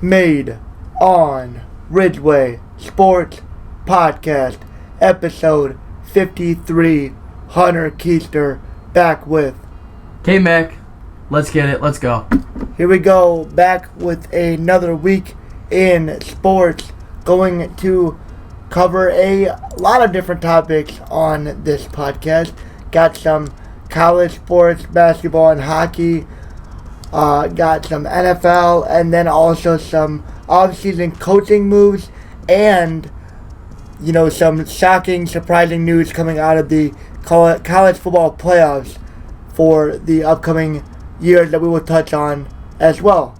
made on Ridgeway Sports Podcast, episode 53. Hunter Keister back with K-Mac. Let's get it. Let's go. Here we go, back with another week in sports, going to cover a lot of different topics on this podcast. Got some college sports, basketball and hockey, got some NFL, and then also some off-season coaching moves, and some shocking, surprising news coming out of the college football playoffs for the upcoming years that we will touch on as well.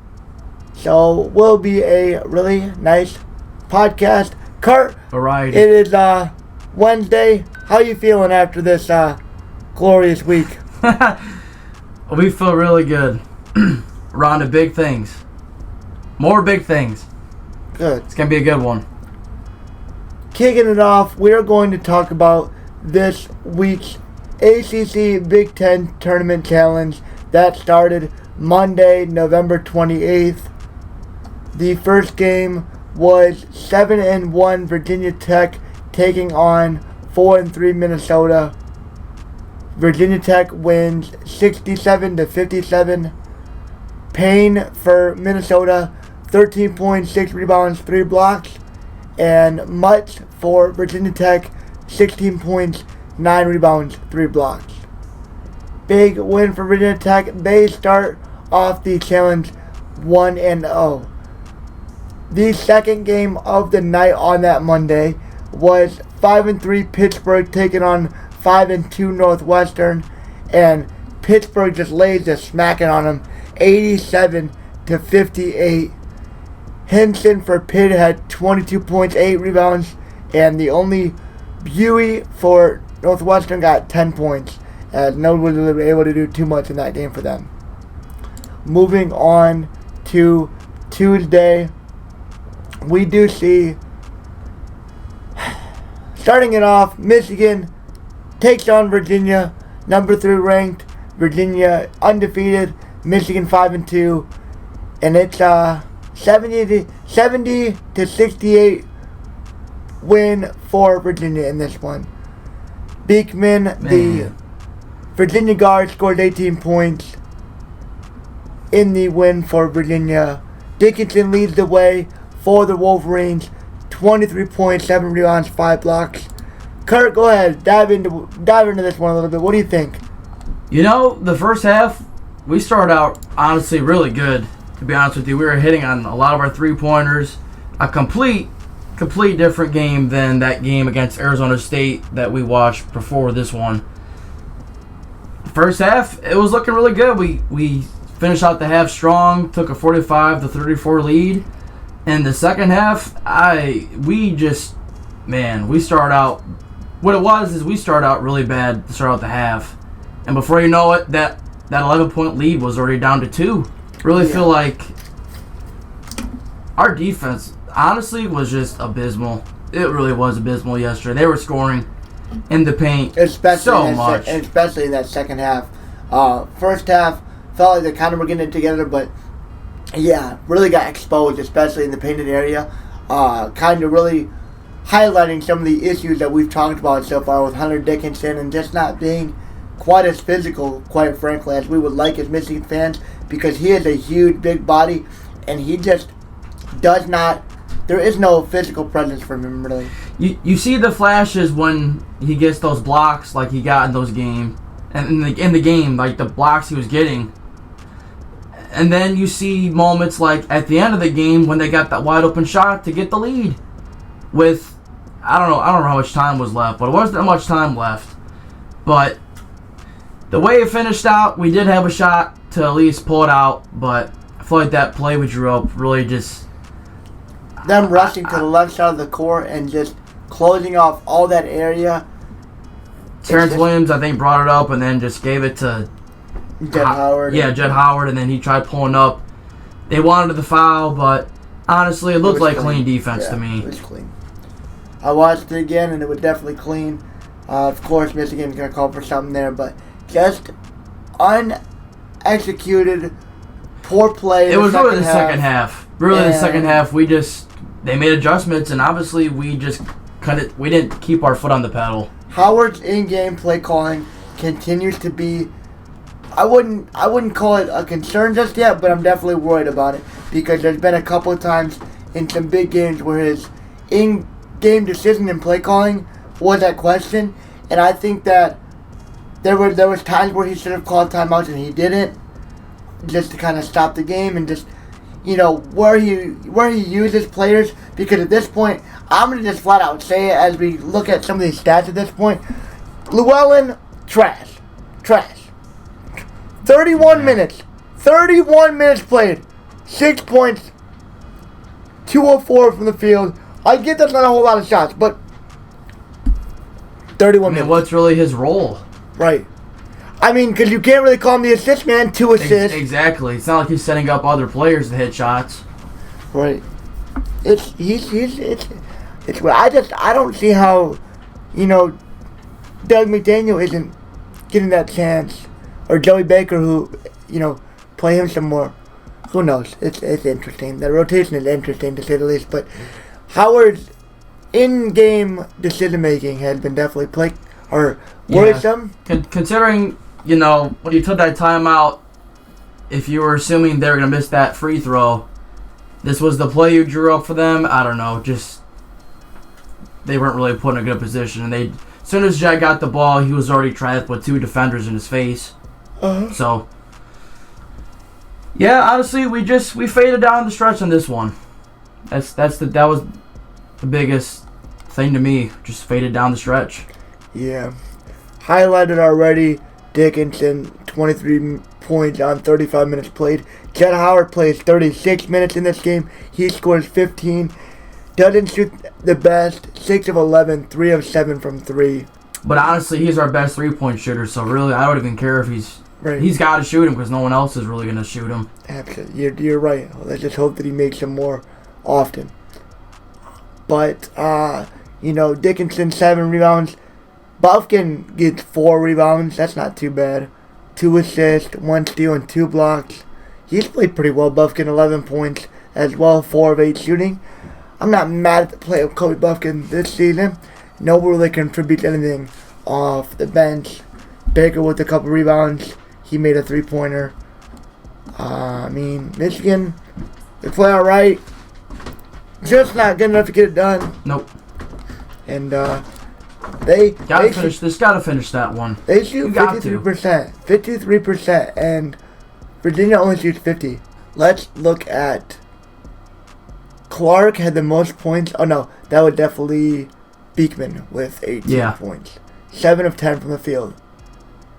So will be a really nice podcast. Kurt, Variety. it is Wednesday. How you feeling after this glorious week? We feel really good. Around to big things. More big things. Good. It's going to be a good one. Kicking it off, we are going to talk about this week's ACC Big Ten Tournament Challenge that started Monday, November 28th. The first game was 7-1 Virginia Tech taking on 4-3 Minnesota. Virginia Tech wins 67-57. Payne for Minnesota, 13 points, 6 rebounds, 3 blocks. And Mutt for Virginia Tech, 16 points, 9 rebounds, 3 blocks. Big win for Virginia Tech. They start off the challenge 1-0. The second game of the night on that Monday was 5-3 Pittsburgh taking on 5-2 Northwestern, and Pittsburgh just lays the smacking on them, 87-58. Henson for Pitt had 22 points, 8 rebounds, and the only Buey for Northwestern got 10 points, as nobody was able to do too much in that game for them. Moving on to Tuesday, we do see, starting it off, Michigan takes on Virginia, number 3 ranked, Virginia undefeated, Michigan 5-2, and it's 70-68 win for Virginia in this one. Beekman, the Virginia guard, scored 18 points in the win for Virginia. Dickinson leads the way for the Wolverines, 23 points, 7 rebounds, 5 blocks. Kurt, go ahead, dive into this one a little bit. What do you think? The first half, we started out honestly really good. To be honest with you, we were hitting on a lot of our three-pointers. A complete different game than that game against Arizona State that we watched before this one. First half, it was looking really good. We finished out the half strong, took a 45-34 lead. And the second half, we started out. What it was is we started out really bad to start out the half, and before you know it, that 11-point lead was already down to 2. Really feel like our defense, honestly, was just abysmal. It really was abysmal yesterday. They were scoring in the paint so much. Especially in that second half. First half, felt like they kind of were getting it together, but yeah, really got exposed, especially in the painted area. Kind of really highlighting some of the issues that we've talked about so far with Hunter Dickinson and just not being quite as physical, quite frankly, as we would like as Michigan fans, because he is a huge, big body, and he just does not. There is no physical presence from him, really. You see the flashes when he gets those blocks like he got in those games, and in the game, like the blocks he was getting. And then you see moments like at the end of the game when they got that wide open shot to get the lead. With I don't know how much time was left, but it wasn't that much time left. But the way it finished out, we did have a shot to at least pull it out, but I feel like that play we drew up really just... Them rushing to the left side of the court and just closing off all that area. Terrence Williams, I think, brought it up and then just gave it to... Jett Howard. Yeah, Jett Howard, and then he tried pulling up. They wanted the foul, but honestly, it looked like clean defense to me. It was clean. I watched it again, and it was definitely clean. Of course, Michigan's going to call for something there, but just unexecuted, poor play. It was really the second half. Really, the second half, they made adjustments, and obviously we didn't keep our foot on the pedal. Howard's in-game play calling continues to be, I wouldn't call it a concern just yet, but I'm definitely worried about it because there's been a couple of times in some big games where his in-game decision and play calling was at question, and I think that there was times where he should have called timeouts and he didn't, just to kind of stop the game and just, where he uses players, because at this point, I'm going to just flat out say it as we look at some of these stats at this point. Llewellyn, trash. 31 minutes played, 6 points, 204 from the field. I get that's not a whole lot of shots, but 31 minutes. What's really his role? Right. I mean, because you can't really call him the assist man, 2 assists. Exactly. It's not like he's setting up other players to hit shots. Right. I don't see how, Doug McDaniel isn't getting that chance, or Joey Baker, who, play him some more. Who knows? It's interesting. The rotation is interesting to say the least, but Howard's in-game decision making has been definitely worrisome. Considering, when you took that timeout, if you were assuming they were going to miss that free throw, this was the play you drew up for them. I don't know. Just they weren't really put in a good position. And as soon as Jack got the ball, he was already trapped with 2 defenders in his face. So, yeah, honestly, we faded down the stretch on this one. That was the biggest thing to me. Just faded down the stretch. Yeah. Highlighted already, Dickinson, 23 points on 35 minutes played. Jett Howard plays 36 minutes in this game. He scores 15. Doesn't shoot the best. 6 of 11, 3 of 7 from 3. But honestly, he's our best 3-point shooter, so really, I don't even care if he's Right. got to shoot him because no one else is really going to shoot him. Absolutely. You're right. Let's just hope that he makes them more often. But, Dickinson, 7 rebounds. Buffkin gets 4 rebounds. That's not too bad. 2 assists, 1 steal, and 2 blocks. He's played pretty well. Buffkin, 11 points as well, 4 of 8 shooting. I'm not mad at the play of Kobe Buffkin this season. No one really contributes anything off the bench. Baker with a couple rebounds. He made a 3-pointer. Michigan, they play all right. Just not good enough to get it done. Nope. And they gotta finish that one. They shoot 53%, and Virginia only shoots 50. Let's look at Clark had the most points. Oh no, that would definitely Beekman with 18 points. 7 of 10 from the field.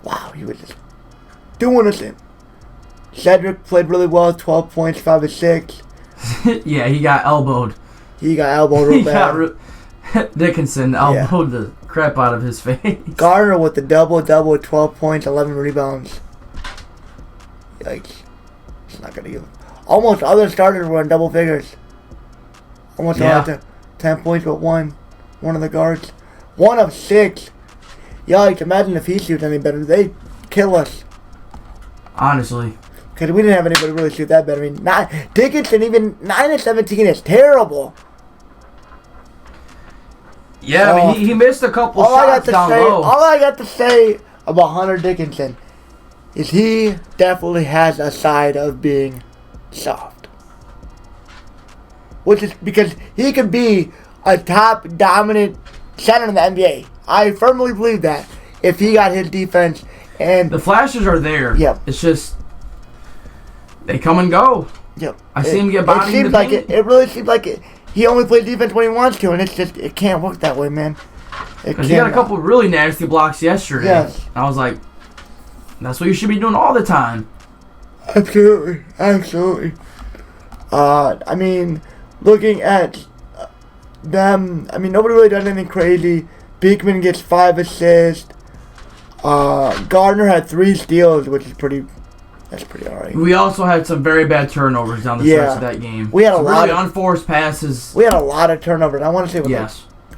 Wow, he was just doing us in. Cedric played really well, 12 points, 5 of 6. Yeah, he got elbowed. Real bad. Dickinson elbowed the crap out of his face. Garner with the double-double, 12 points, 11 rebounds. Yikes. It's not going to give him. Almost other starters were in double figures. Almost all 10 points, but one of the guards. 1 of 6. Yikes, imagine if he shoots any better. They'd kill us. Honestly. Because we didn't have anybody really shoot that better. Dickinson, even 9 of 17 is terrible. Yeah, he missed a couple shots down low. All I got to say about Hunter Dickinson is he definitely has a side of being soft. Which is because he could be a top dominant center in the NBA. I firmly believe that if he got his defense. And the flashes are there. Yep. It's just they come and go. Yep. I see him get bodied in the paint. It really seems like it. He only plays defense when he wants to, and it can't work that way, man. He got a couple really nasty blocks yesterday. Yes. I was like, that's what you should be doing all the time. Absolutely. Looking at them, nobody really done anything crazy. Beekman gets 5 assists. Gardner had 3 steals, which is pretty alright. We also had some very bad turnovers down the stretch of that game. We had a lot of unforced passes. We had a lot of turnovers. I want to say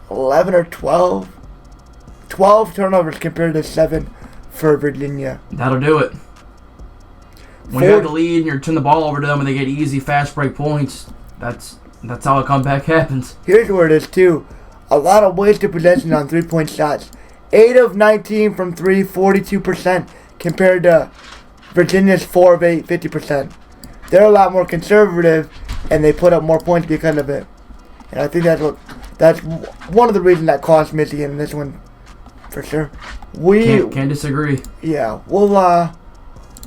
11 or 12. 12 turnovers compared to 7 for Virginia. That'll do it. When you have the lead and you turn the ball over to them and they get easy, fast break points, that's how a comeback happens. Here's where it is, too. A lot of wasted possession on three-point shots. 8 of 19 from 3, 42%, compared to Virginia's 4 of 8, 50%. They're a lot more conservative, and they put up more points because of it. And I think that's one of the reasons that cost Michigan in this one, for sure. Can't disagree. Yeah, we'll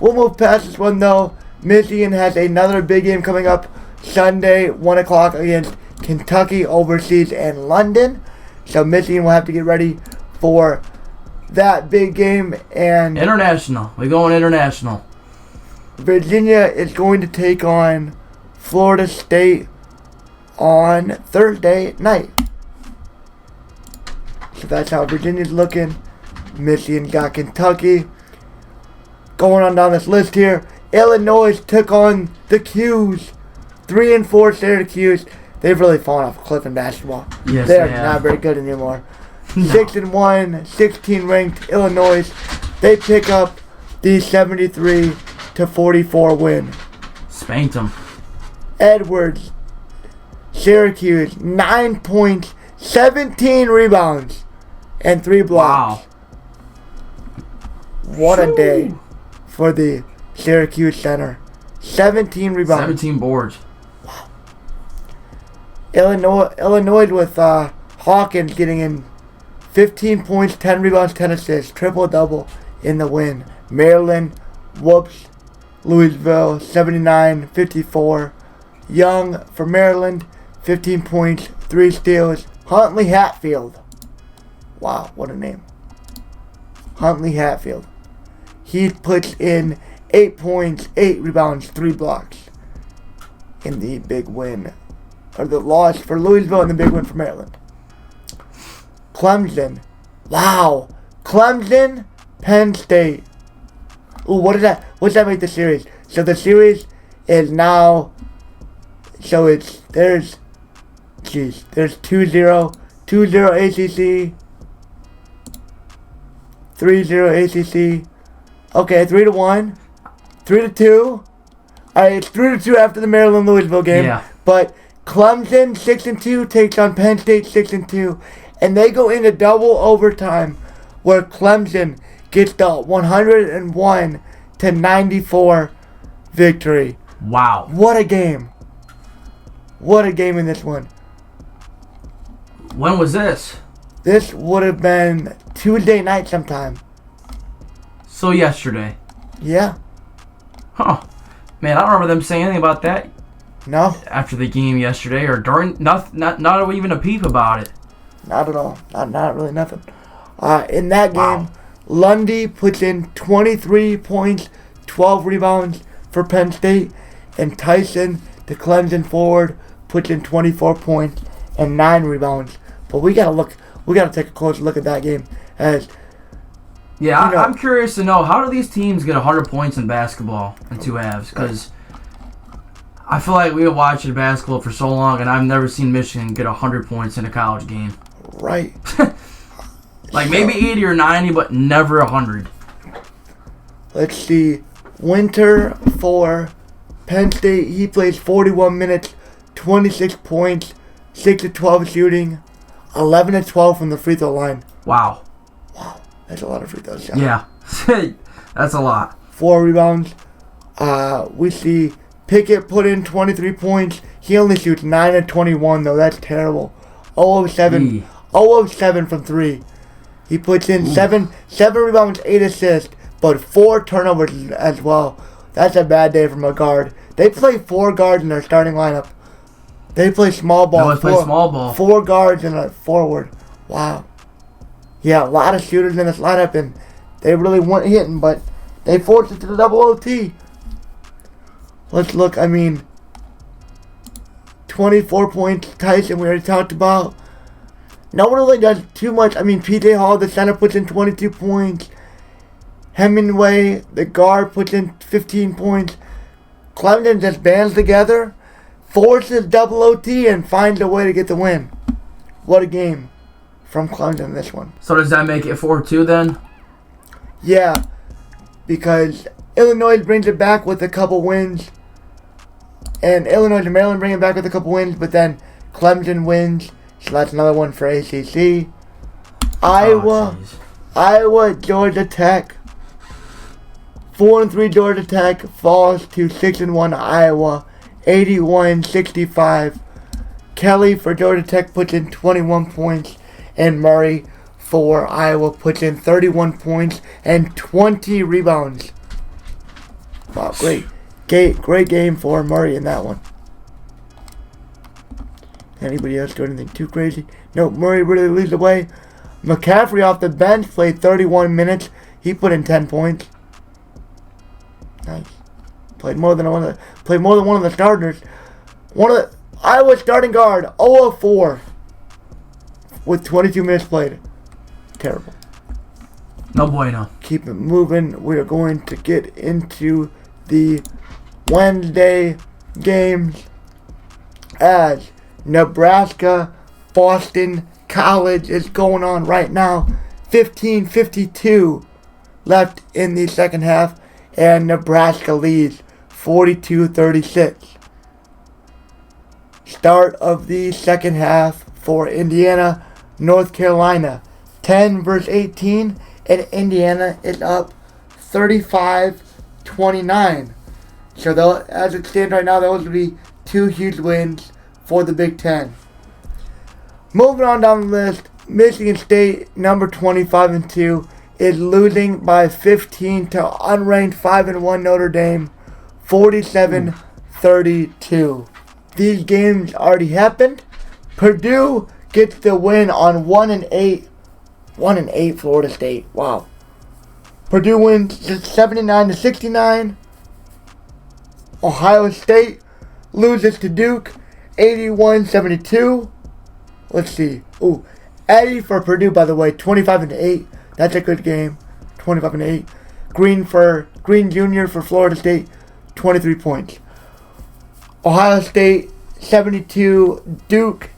move past this one, though. Michigan has another big game coming up Sunday, 1 o'clock against Kentucky overseas in London. So Michigan will have to get ready for that big game. And international. We're going international. Virginia is going to take on Florida State on Thursday night. So that's how Virginia's looking. Michigan got Kentucky. Going on down this list here, Illinois took on the Qs. 3-4 Syracuse. They've really fallen off a cliff in basketball. Yes, They're not very good anymore. No. 6-1, 16 ranked Illinois. They pick up the 73-44 win. Spanked them. Edwards, Syracuse, 9 points, 17 rebounds, and 3 blocks. Wow. What a day for the Syracuse center. 17 rebounds. 17 boards. Wow. Illinois with Hawkins getting in 15 points, 10 rebounds, 10 assists. Triple-double in the win. Maryland whoops Louisville 79-54. Young for Maryland, 15 points, 3 steals. Huntley Hatfield. Wow, what a name. Huntley Hatfield. He puts in 8 points, 8 rebounds, 3 blocks in the big win. Or the loss for Louisville and the big win for Maryland. Clemson. Wow. Clemson, Penn State. Ooh, what does that make the series? So the series is now, there's 2-0, 2-0 ACC, 3-0 ACC. Okay, 3-1, 3-2. Alright, it's 3-2 after the Maryland-Louisville game. Yeah. But Clemson, 6-2, takes on Penn State, 6-2. And they go into double overtime where Clemson gets the 101-94 victory. Wow. What a game. What a game in this one. When was this? This would have been Tuesday night sometime. So yesterday. Yeah. Huh. Man, I don't remember them saying anything about that No, after the game yesterday or during. Not even a peep about it. not at all. Not really nothing. In that game, Wow. Lundy puts in 23 points, 12 rebounds for Penn State. And Tyson, the Clemson forward, puts in 24 points and 9 rebounds. But we gotta take a closer look at that game. As Yeah, I'm curious to know, how do these teams get 100 points in basketball in 2 halves? Because I feel like we've been watching basketball for so long, and I've never seen Michigan get 100 points in a college game. right. Like maybe 80 or 90, but never 100. Let's see. Winter for Penn State. He plays 41 minutes, 26 points, 6-12 shooting, 11-12 from the free throw line. Wow. Wow, that's a lot of free throws. Yeah. That's a lot. 4 rebounds. We see Pickett put in 23 points. He only shoots 9-21 though. That's terrible. 0 of 7. Gee. 0 of 7 from 3. He puts in 7 rebounds, 8 assists, but 4 turnovers as well. That's a bad day from a guard. They play 4 guards in their starting lineup. They play small ball. They play small ball. 4 guards and a forward. Wow. Yeah, a lot of shooters in this lineup, and they really weren't hitting, but they forced it to the double OT. Let's look. 24 points. Tyson, we already talked about. No one really does too much. P.J. Hall, the center, puts in 22 points. Hemingway, the guard, puts in 15 points. Clemson just bands together, forces double OT, and finds a way to get the win. What a game from Clemson, this one. So does that make it 4-2 then? Yeah, because Illinois brings it back with a couple wins. And Illinois and Maryland bring it back with a couple wins, but then Clemson wins. So that's another one for ACC. Iowa, Georgia Tech. 4-3 Georgia Tech falls to 6-1 Iowa. 81-65. Kelly for Georgia Tech puts in 21 points. And Murray for Iowa puts in 31 points and 20 rebounds. Wow, great game for Murray in that one. Anybody else do anything too crazy? No, Murray really leads the way. McCaffrey off the bench played 31 minutes. He put in 10 points. Nice. Played more than one of the starters. One of the Iowa starting guard, 0 of 4 with 22 minutes played. Terrible. No bueno. Keep it moving. We are going to get into the Wednesday games as Nebraska Boston College is going on right now. 15:52 left in the second half, and Nebraska leads 42-36. Start of the second half for Indiana, North Carolina, 10-18, and Indiana is up 35-29. So as it stands right now, those would be two huge wins for the Big Ten. Moving on down the list, Michigan State, number 25-2, is losing by 15 to unranked 5-1 Notre Dame, 47-32. These games already happened. Purdue gets the win on 1-8 Florida State. Wow. Purdue wins 79-69. Ohio State loses to Duke 81-72. Let's see. Ooh, Eddie for Purdue, by the way, 25-8. That's a good game. 25-8. Green Jr. for Florida State, 23 points. Ohio State 72, Duke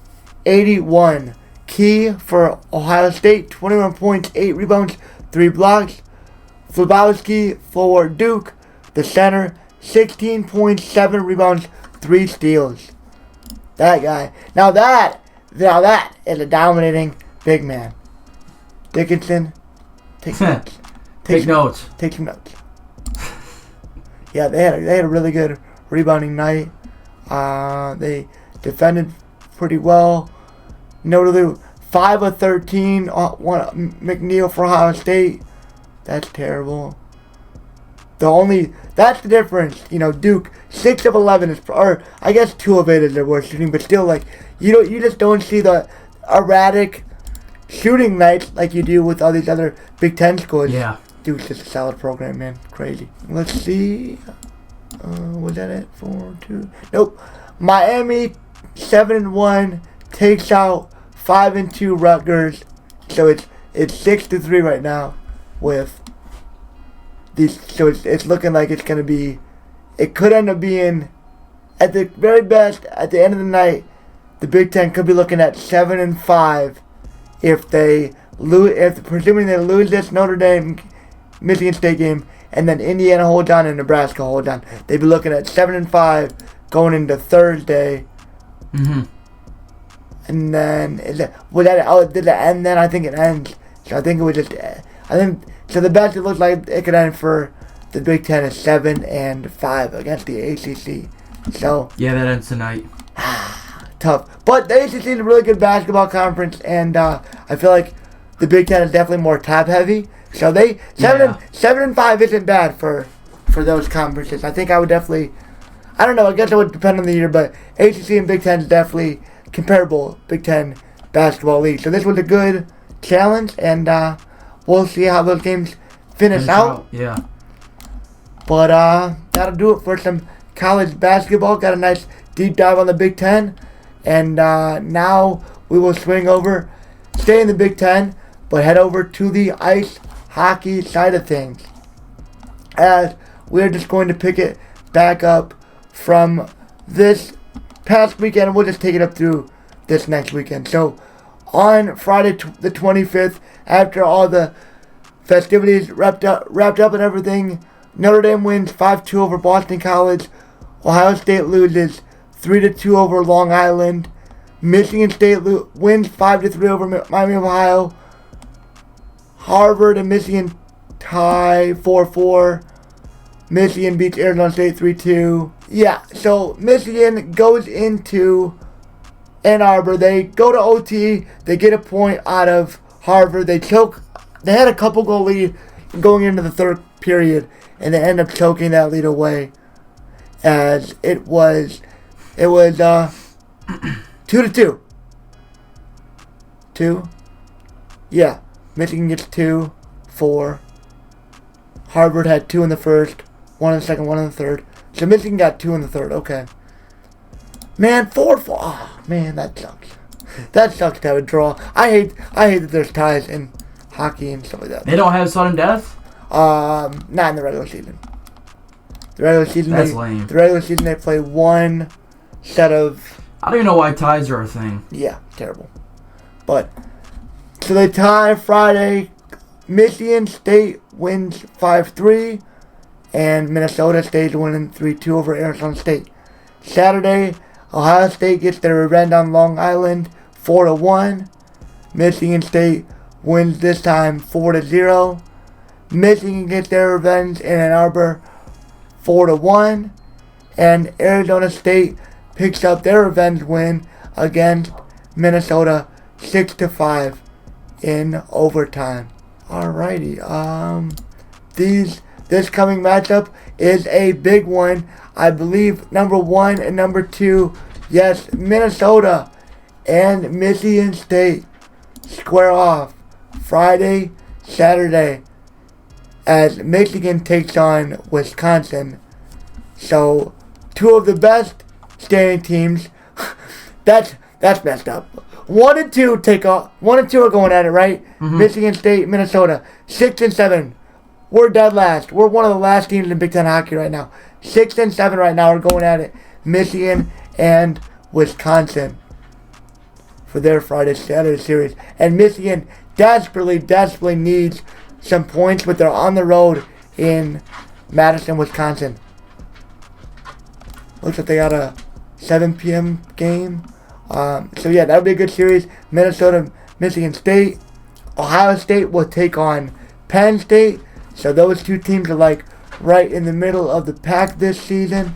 81. Key for Ohio State, 21 points, 8 rebounds, 3 blocks. Flabowski for Duke, the center, 16 points, 7 rebounds, 3 steals. That guy. Now that is a dominating big man. Dickinson, take notes. Take notes. Take some notes. Yeah, they had a really good rebounding night. They defended pretty well. Notably, 5 of 13. McNeil for Ohio State. That's terrible. That's the difference. Duke 6 of 11 or I guess 2 of 8 is their worst shooting, but still, you just don't see the erratic shooting nights like you do with all these other Big Ten schools. Yeah. Duke's just a solid program, man. Crazy. Let's see. Was that it? 4-2. Nope. Miami 7-1 takes out 5-2 Rutgers. So it's 6-3 right now with these. So it's looking like it's gonna be. It could end up being, at the very best, at the end of the night, the Big Ten could be looking at 7-5 if they lose. Presuming they lose this Notre Dame, Michigan State game, and then Indiana holds on and Nebraska holds on, they'd be looking at 7-5 going into Thursday. Mm-hmm. And then did it end then? I think it ends. So I think it was just. So the best it looks like it could end for the Big Ten is 7-5 against the ACC. So yeah, that ends tonight. Tough, but the ACC is a really good basketball conference, and I feel like the Big Ten is definitely more top heavy. So 7-5 isn't bad for those conferences. I think I would definitely. I don't know. I guess it would depend on the year, but ACC and Big Ten is definitely comparable Big Ten basketball league. So this was a good challenge, and we'll see how those games finish out. Yeah. But that'll do it for some college basketball. Got a nice deep dive on the Big Ten, and now we will stay in the Big Ten, but head over to the ice hockey side of things, as we're just going to pick it back up from this past weekend. We'll just take it up through this next weekend. So on Friday the 25th, after all the festivities wrapped up and everything, Notre Dame wins 5-2 over Boston College. Ohio State loses 3-2 over Long Island. Michigan State wins 5-3 over Miami of Ohio. Harvard and Michigan tie 4-4. Michigan beats Arizona State 3-2. Yeah, so Michigan goes into Ann Arbor. They go to OT. They get a point out of Harvard. They choke. They had a couple goal lead going into the third period, and they end up choking that lead away. As it was 2-2. 2. Yeah, Michigan gets 2, 4. Harvard had 2 in the first, 1 in the second, 1 in the third. So Michigan got 2 in the third. Okay. Man, 4-4. Oh, man, that sucks. That sucks to have a draw. I hate that there's ties in hockey and stuff like that. They don't have sudden death? Not in the regular season. That's lame. The regular season they play one set of... I don't even know why ties are a thing. Yeah, terrible. But, so they tie Friday. Michigan State wins 5-3. And Minnesota stays winning 3-2 over Arizona State. Saturday, Ohio State gets their revenge on Long Island 4-1. Michigan State wins this time 4-0. Michigan gets their revenge in Ann Arbor 4-1. And Arizona State picks up their revenge win against Minnesota 6-5 in overtime. Alrighty. This coming matchup is a big one. I believe number 1 and number 2, yes, Minnesota and Michigan State square off Friday, Saturday, as Michigan takes on Wisconsin. So, 2 of the best standing teams. That's messed up. 1 and 2 take off. 1 and 2 are going at it, right? Mm-hmm. Michigan State, Minnesota, 6 and 7. We're dead last. We're one of the last teams in Big Ten hockey right now. 6 and 7 right now are going at it. Michigan and Wisconsin for their Friday-Saturday series. And Michigan desperately needs some points, but they're on the road in Madison, Wisconsin. Looks like they got a 7 p.m. game. So yeah, that'll be a good series. Minnesota, Michigan State. Ohio State will take on Penn State. So those 2 teams are like right in the middle of the pack this season,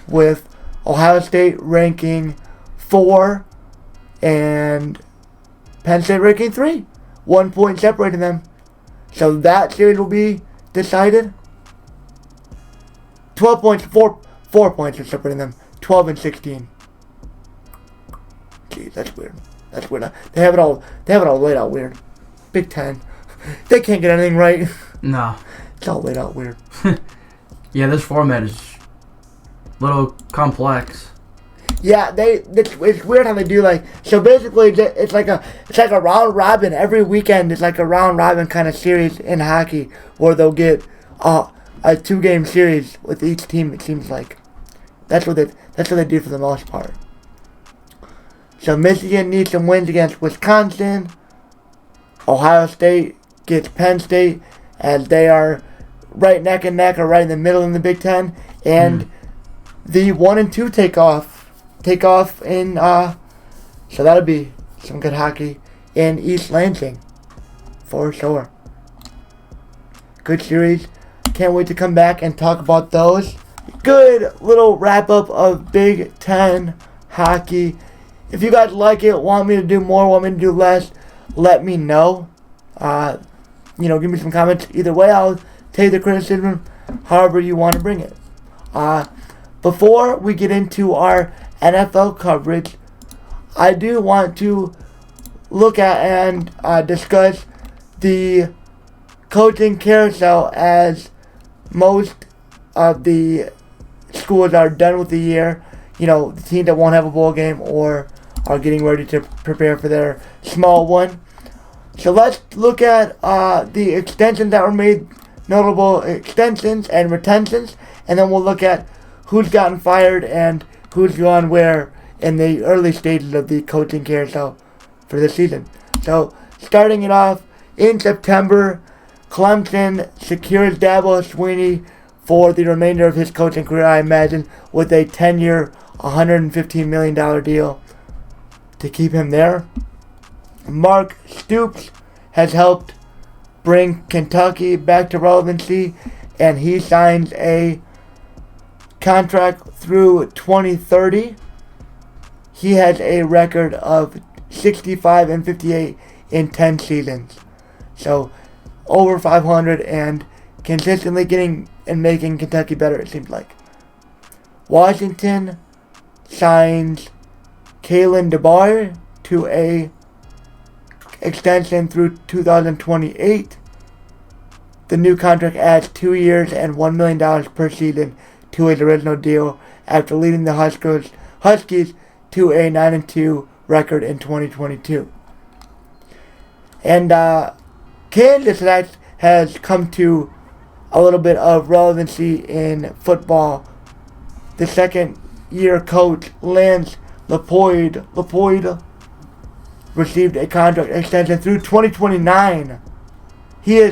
with Ohio State ranking 4 and Penn State ranking 3. 1 point separating them. So that series will be decided. 12 points, 4 points are separating them. 12 and 16. Jeez, that's weird. That's weird. They have it all laid out weird. Big Ten. They can't get anything right. No. It's all laid out weird. Yeah, this format is a little complex. Yeah, it's weird how they do, like, so basically it's like a round robin. Every weekend it's like a round robin kind of series in hockey where they'll get a 2-game series with each team, it seems like. That's what they do for the most part. So Michigan needs some wins against Wisconsin. Ohio State gets Penn State, as they are right neck and neck, or right in the middle in the Big Ten. And the 1 and 2 take off in so that'll be some good hockey in East Lansing for sure. Good series. Can't wait to come back and talk about those. Good little wrap up of Big Ten hockey. If you guys like it, want me to do more, want me to do less, let me know. Give me some comments. Either way, I'll take the criticism however you want to bring it. Before we get into our NFL coverage, I do want to look at and discuss the coaching carousel, as most of the schools are done with the year. The teams that won't have a bowl game or are getting ready to prepare for their small one. So let's look at the extensions that were made, notable extensions and retentions, and then we'll look at who's gotten fired and who's gone where in the early stages of the coaching carousel for this season. So starting it off in September, Clemson secures Dabo Swinney for the remainder of his coaching career, I imagine, with a 10-year, $115 million deal to keep him there. Mark Stoops has helped bring Kentucky back to relevancy, and he signs a contract through 2030. He has a record of 65 and 58 in 10 seasons. So over 500 and consistently getting and making Kentucky better, it seems like. Washington signs Kalen DeBoer to a extension through 2028. The new contract adds 2 years and $1 million per season to his original deal after leading the Huskies to a 9-2 record in 2022. And Kansas has come to a little bit of relevancy in football. The second-year coach, Lance Lepoide, received a contract extension through 2029. He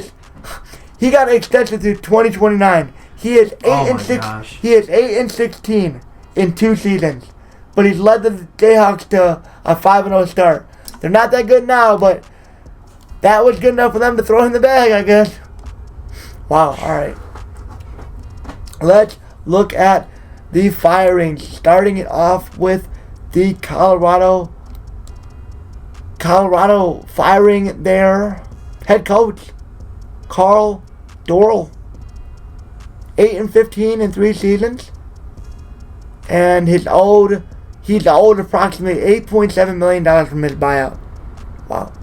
got an extension through 2029. He is 8-6. He is 8-16 in 2 seasons, but he's led the Jayhawks to a 5-0 start. They're not that good now, but that was good enough for them to throw in the bag, I guess. Wow. All right. Let's look at the firings. Starting it off with the Colorado firing their head coach, Karl Dorrell. 8-15 in 3 seasons, and he's owed approximately $8.7 million from his buyout. Wow.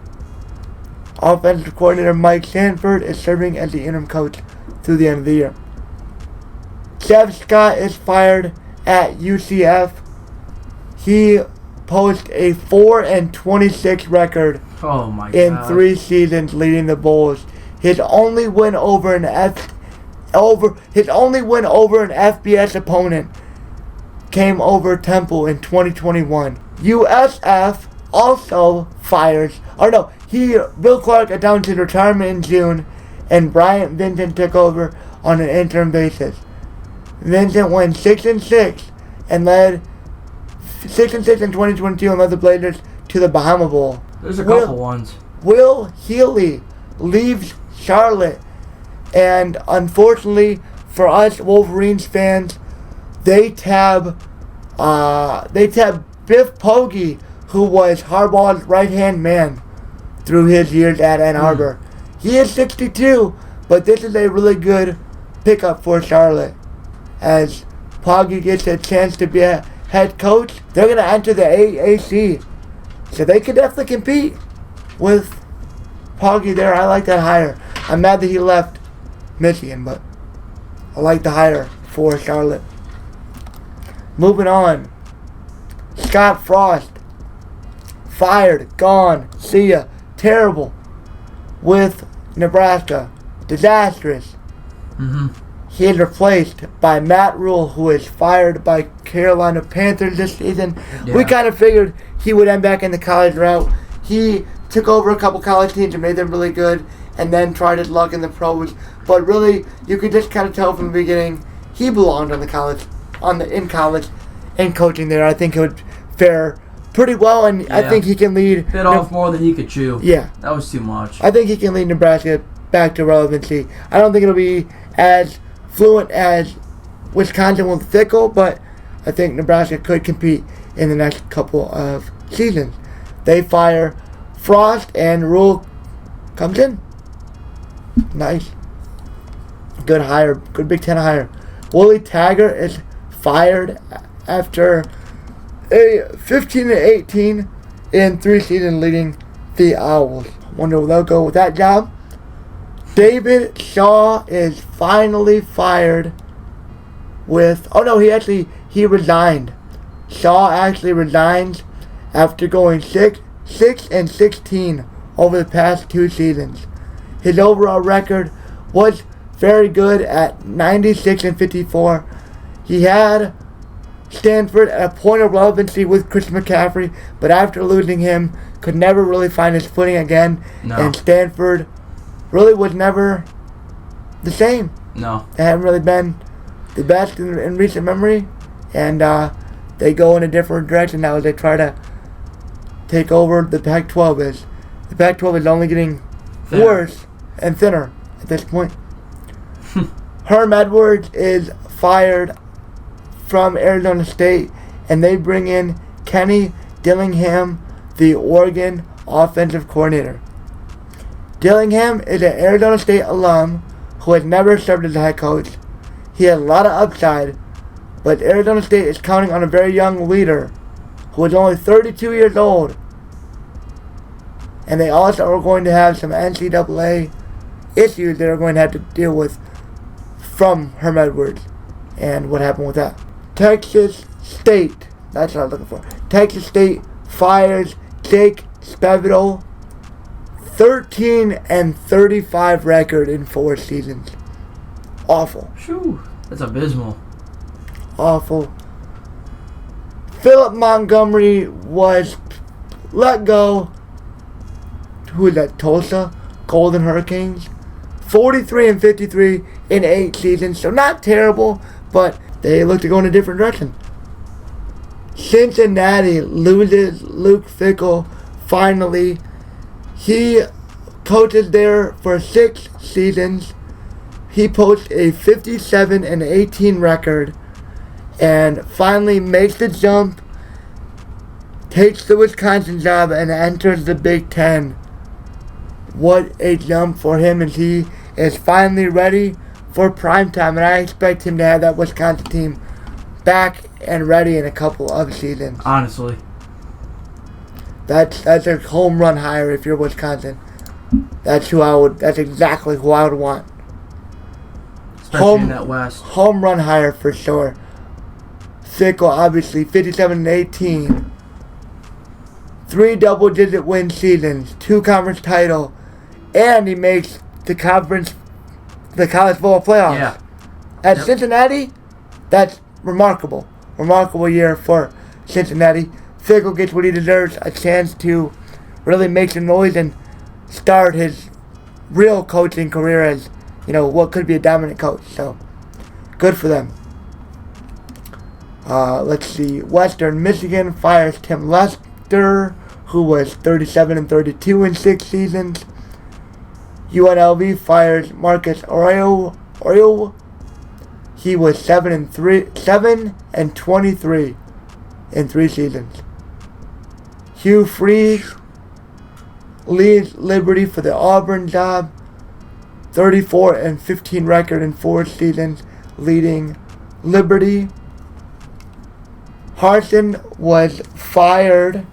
Offensive coordinator Mike Sanford is serving as the interim coach through the end of the year. Jeff Scott is fired at UCF. He posts a 4-26 record in 3 seasons, leading the Bulls. His only win over an FBS opponent came over Temple in 2021. USF also fires. Bill Clark announced his retirement in June, and Bryant Vincent took over on an interim basis. Vincent went 6-6 and led 6-6 in 2022 and led the Blazers to the Bahama Bowl. There's a couple ones. Will Healy leaves Charlotte, and unfortunately for us Wolverines fans, they tab Biff Poggi, who was Harbaugh's right-hand man through his years at Ann Arbor. He is 62, but this is a really good pickup for Charlotte. As Poggi gets a chance to be a head coach, they're going to enter the AAC. So they could definitely compete with Poggi there. I like that hire. I'm mad that he left Michigan, but I like the hire for Charlotte. Moving on. Scott Frost. Fired. Gone. See ya. Terrible. With Nebraska. Disastrous. He is replaced by Matt Rule, who is fired by Carolina Panthers this season. Yeah. We kind of figured he would end back in the college route. He took over a couple college teams and made them really good, and then tried his luck in the pros. But really, you could just kind of tell from the beginning he belonged in college and coaching there. I think it would fare pretty well, and I think he can lead. Bit off more than he could chew. Yeah, that was too much. I think he can lead Nebraska back to relevancy. I don't think it'll be as fluent as Wisconsin with Fickle, but I think Nebraska could compete in the next couple of seasons. They fire Frost, and Rule comes in. Nice. Good hire. Good Big Ten hire. Willie Taggart is fired after a 15-18 in 3 seasons, leading the Owls. Wonder where they'll go with that job. David Shaw is finally fired with... he resigned. Shaw actually resigns after going 6-16 over the past 2 seasons. His overall record was very good at 96-54. He had Stanford at a point of relevancy with Chris McCaffrey, but after losing him, could never really find his footing again. No. And Stanford really was never the same. No. They haven't really been the best in recent memory, and they go in a different direction now as they try to take over the Pac-12. The Pac-12 is only getting worse and thinner at this point. Herm Edwards is fired from Arizona State, and they bring in Kenny Dillingham, the Oregon offensive coordinator. Dillingham is an Arizona State alum who has never served as a head coach. He has a lot of upside, but Arizona State is counting on a very young leader who is only 32 years old. And they also are going to have some NCAA issues they're going to have to deal with from Herm Edwards and what happened with that. Texas State, that's what I was looking for. Texas State fires Jake Spavital. 13-35 record in 4 seasons. Awful. Phew, that's abysmal. Awful. Philip Montgomery was let go. Who is that? Tulsa Golden Hurricanes. 43-53 in 8 seasons, so not terrible, but they look to go in a different direction. Cincinnati loses Luke Fickell finally. He coaches there for 6 seasons. He posts a 57-18 record and finally makes the jump, takes the Wisconsin job, and enters the Big Ten. What a jump for him, and he is finally ready for primetime, and I expect him to have that Wisconsin team back and ready in a couple of seasons. Honestly. That's a home run hire if you're Wisconsin. That's exactly who I would want. Especially in that West. Home run hire for sure. Fickell, obviously, 57-18. 3 double-digit win seasons, 2 conference title, and he makes the college football playoffs. Yeah. At Cincinnati, that's remarkable. Remarkable year for Cincinnati. Fickell gets what he deserves, a chance to really make some noise and start his real coaching career as, what could be a dominant coach. So, good for them. Let's see. Western Michigan fires Tim Lester, who was 37-32 in 6 seasons. UNLV fires Marcus Arroyo. He was 7-23 in 3 seasons. Hugh Freeze leaves Liberty for the Auburn job. 34-15 record in 4 seasons, leading Liberty. Harsin was fired.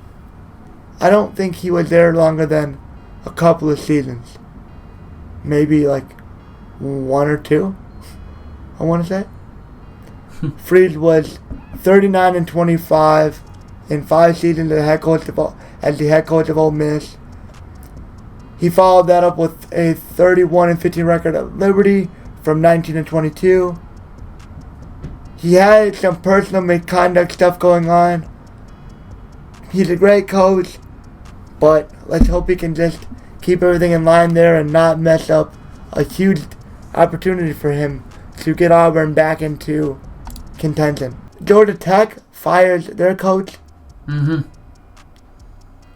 I don't think he was there longer than a couple of seasons. Maybe like 1 or 2, I want to say. Freeze was 39-25 in 5 seasons as the head coach of Ole Miss. He followed that up with a 31-15 record at Liberty from 19-22. He had some personal misconduct stuff going on. He's a great coach, but let's hope he can just keep everything in line there and not mess up a huge opportunity for him to get Auburn back into contention. Georgia Tech fires their coach.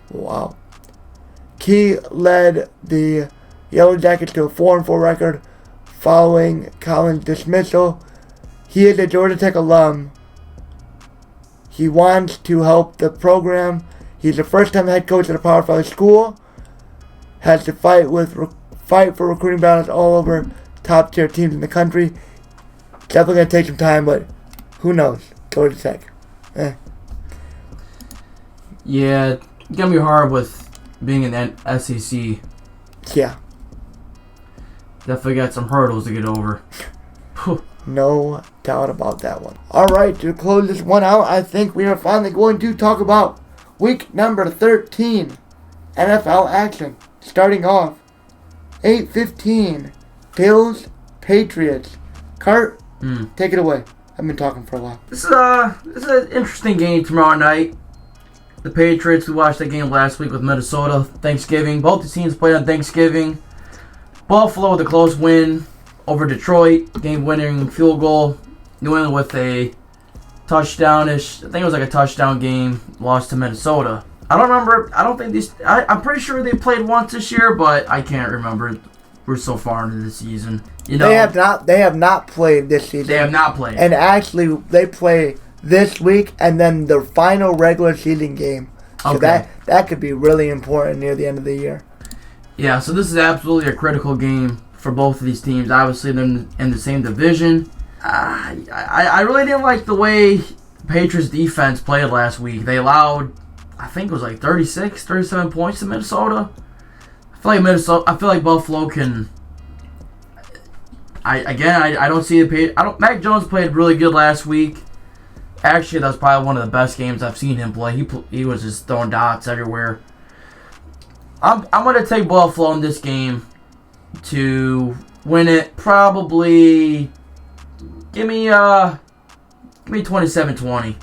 Wow. Key led the Yellow Jackets to a 4-4 record following Collins' dismissal. He is a Georgia Tech alum. He wants to help the program. He's the first-time head coach at a Power 5 school. Has to fight for recruiting battles all over top-tier teams in the country. Definitely going to take some time, but who knows? Georgia Tech. Yeah, it's going to be hard with being in the SEC. Yeah. Definitely got some hurdles to get over. No doubt about that one. Alright, to close this one out, I think we are finally going to talk about week number 13 NFL action. Starting off, 8:15, Bills, Patriots. Cart, take it away. I've been talking for a while. This is an interesting game tomorrow night. The Patriots, we watched that game last week with Minnesota, Thanksgiving. Both the teams played on Thanksgiving. Buffalo with a close win over Detroit, game-winning field goal. New England with a touchdown-ish. I think it was like a touchdown game. Lost to Minnesota. I don't remember. I don't think these. I'm pretty sure they played once this year, but I can't remember. We're so far into the season. You know, They have not played this season. They have not played. And actually, they play this week and then their final regular season game. So Okay. that could be really important near the end of the year. Yeah, so this is absolutely a critical game for both of these teams. Obviously, they're in the same division. I really didn't like the way Patriots defense played last week. They allowed, I think it was like 36, 37 points to Minnesota. I feel like Buffalo can. I don't see the Mac Jones played really good last week. Actually, that was probably one of the best games I've seen him play. He was just throwing dots everywhere. I'm gonna take Buffalo in this game to win it. Probably give me 27-20.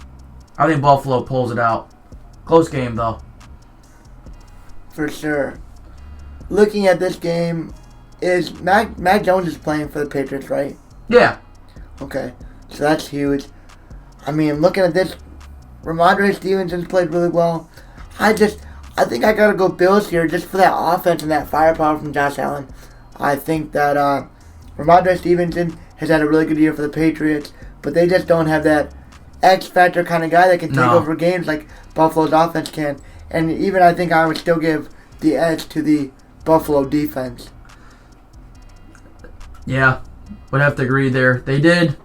I think Buffalo pulls it out. Close game though. For sure. Looking at this game, is Mac Jones is playing for the Patriots, right? Yeah. Okay. So that's huge. I mean, looking at this, Ramondre Stevenson's played really well. I think I gotta go Bills here just for that offense and that firepower from Josh Allen. I think that Ramondre Stevenson has had a really good year for the Patriots, but they just don't have that X factor kind of guy that can take over games like Buffalo's offense can. And even I think I would still give the edge to the Buffalo defense. Yeah, would have to agree there. They did.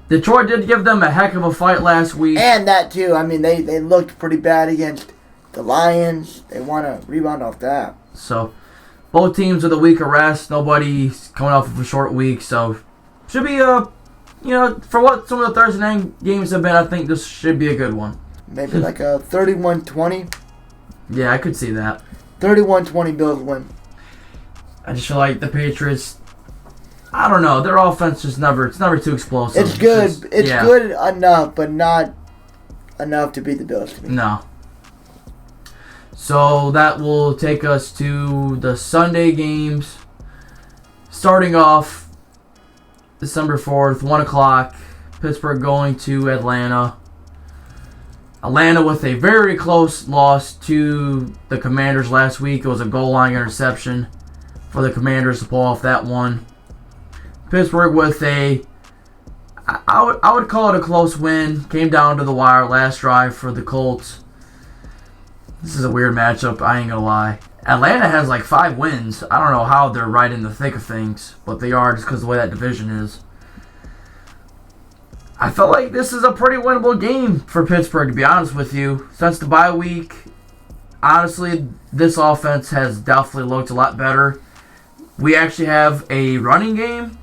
Detroit did give them a heck of a fight last week. And that too. I mean, they looked pretty bad against the Lions. They want to rebound off that. So, both teams with a week of rest. Nobody's coming off of a short week. So, should be for what some of the Thursday night games have been, I think this should be a good one. Maybe like a 31-20. Yeah, I could see that. 31-20 Bills win. I just feel like the Patriots, I don't know, their offense is never too explosive. It's good. It's good enough, but not enough to beat the Bills to me. No. So that will take us to the Sunday games. Starting off December 4th, 1 o'clock, Pittsburgh going to Atlanta. Atlanta with a very close loss to the Commanders last week. It was a goal line interception for the Commanders to pull off that one. Pittsburgh with I would call it a close win. Came down to the wire last drive for the Colts. This is a weird matchup, I ain't gonna lie. Atlanta has like 5 wins. I don't know how they're right in the thick of things, but they are just because of the way that division is. I felt like this is a pretty winnable game for Pittsburgh, to be honest with you. Since the bye week, honestly, this offense has definitely looked a lot better. We actually have a running game.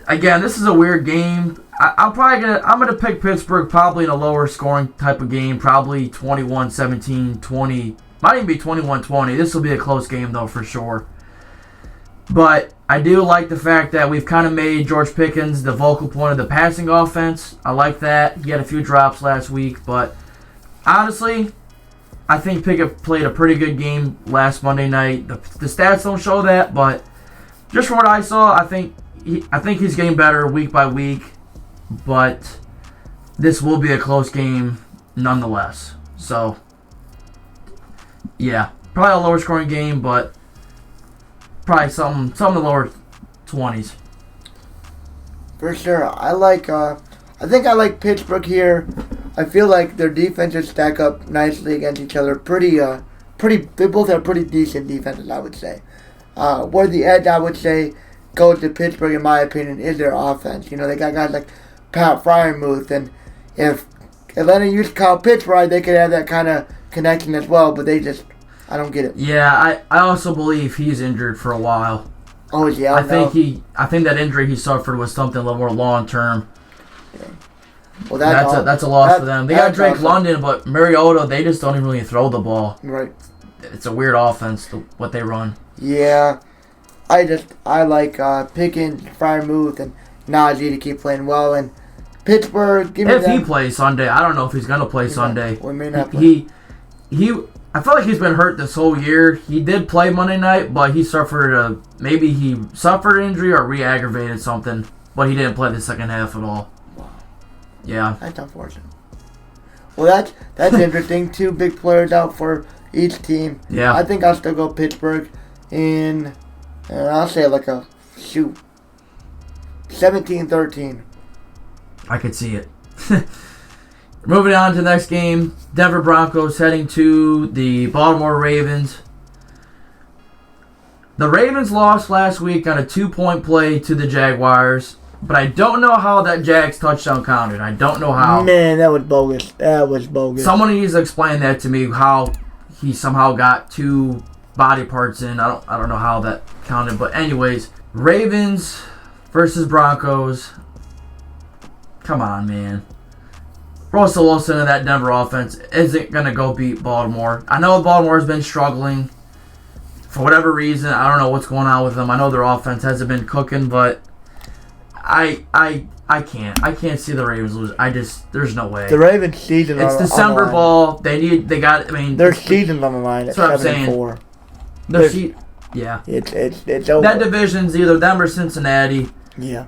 Again, this is a weird game. I'm gonna pick Pittsburgh probably in a lower scoring type of game, probably 21-17, 20. Might even be 21-20. This will be a close game though for sure. But I do like the fact that we've kind of made George Pickens the focal point of the passing offense. I like that. He had a few drops last week, but honestly, I think Pickett played a pretty good game last Monday night. The stats don't show that, but just from what I saw, I think he's getting better week by week. But this will be a close game nonetheless. So, yeah, probably a lower scoring game, but probably some in the lower 20s. For sure. I think I like Pittsburgh here. I feel like their defenses stack up nicely against each other. They both have pretty decent defenses, I would say. Where the edge, I would say, goes to Pittsburgh, in my opinion, is their offense. You know, they got guys like Pat Fryermuth, and if Atlanta used Kyle Pitts right, they could have that kind of connection as well, but I don't get it. Yeah, I also believe he's injured for a while. Oh, yeah. I think that injury he suffered was something a little more long term. Yeah. Well, that's a loss for them. They got Drake London, but Mariota, they just don't even really throw the ball. Right. It's a weird offense, what they run. Yeah. I like Pickens, Fryermuth, and Najee to keep playing well, and Pittsburgh, if he plays Sunday, I don't know if he's gonna play Sunday. We may not play. I feel like he's been hurt this whole year. He did play Monday night, but he suffered maybe he suffered injury or re-aggravated something, but he didn't play the second half at all. Wow. Yeah. That's unfortunate. Well, that's interesting. 2 big players out for each team. Yeah. I think I'll still go Pittsburgh in, I'll say like a 17-13. I could see it. Moving on to the next game, Denver Broncos heading to the Baltimore Ravens. The Ravens lost last week on a 2-point play to the Jaguars, but I don't know how that Jags touchdown counted. I don't know how. Man, that was bogus. That was bogus. Someone needs to explain that to me, how he somehow got 2 body parts in. I don't know how that counted, but anyways, Ravens versus Broncos. Come on, man. Russell Wilson and that Denver offense isn't going to go beat Baltimore. I know Baltimore's been struggling for whatever reason. I don't know what's going on with them. I know their offense hasn't been cooking, but I can't see the Ravens lose. There's no way. The Ravens season it's on December the ball. Their season's on the line at 7-4. Yeah. It's over. That division's either them or Cincinnati. Yeah.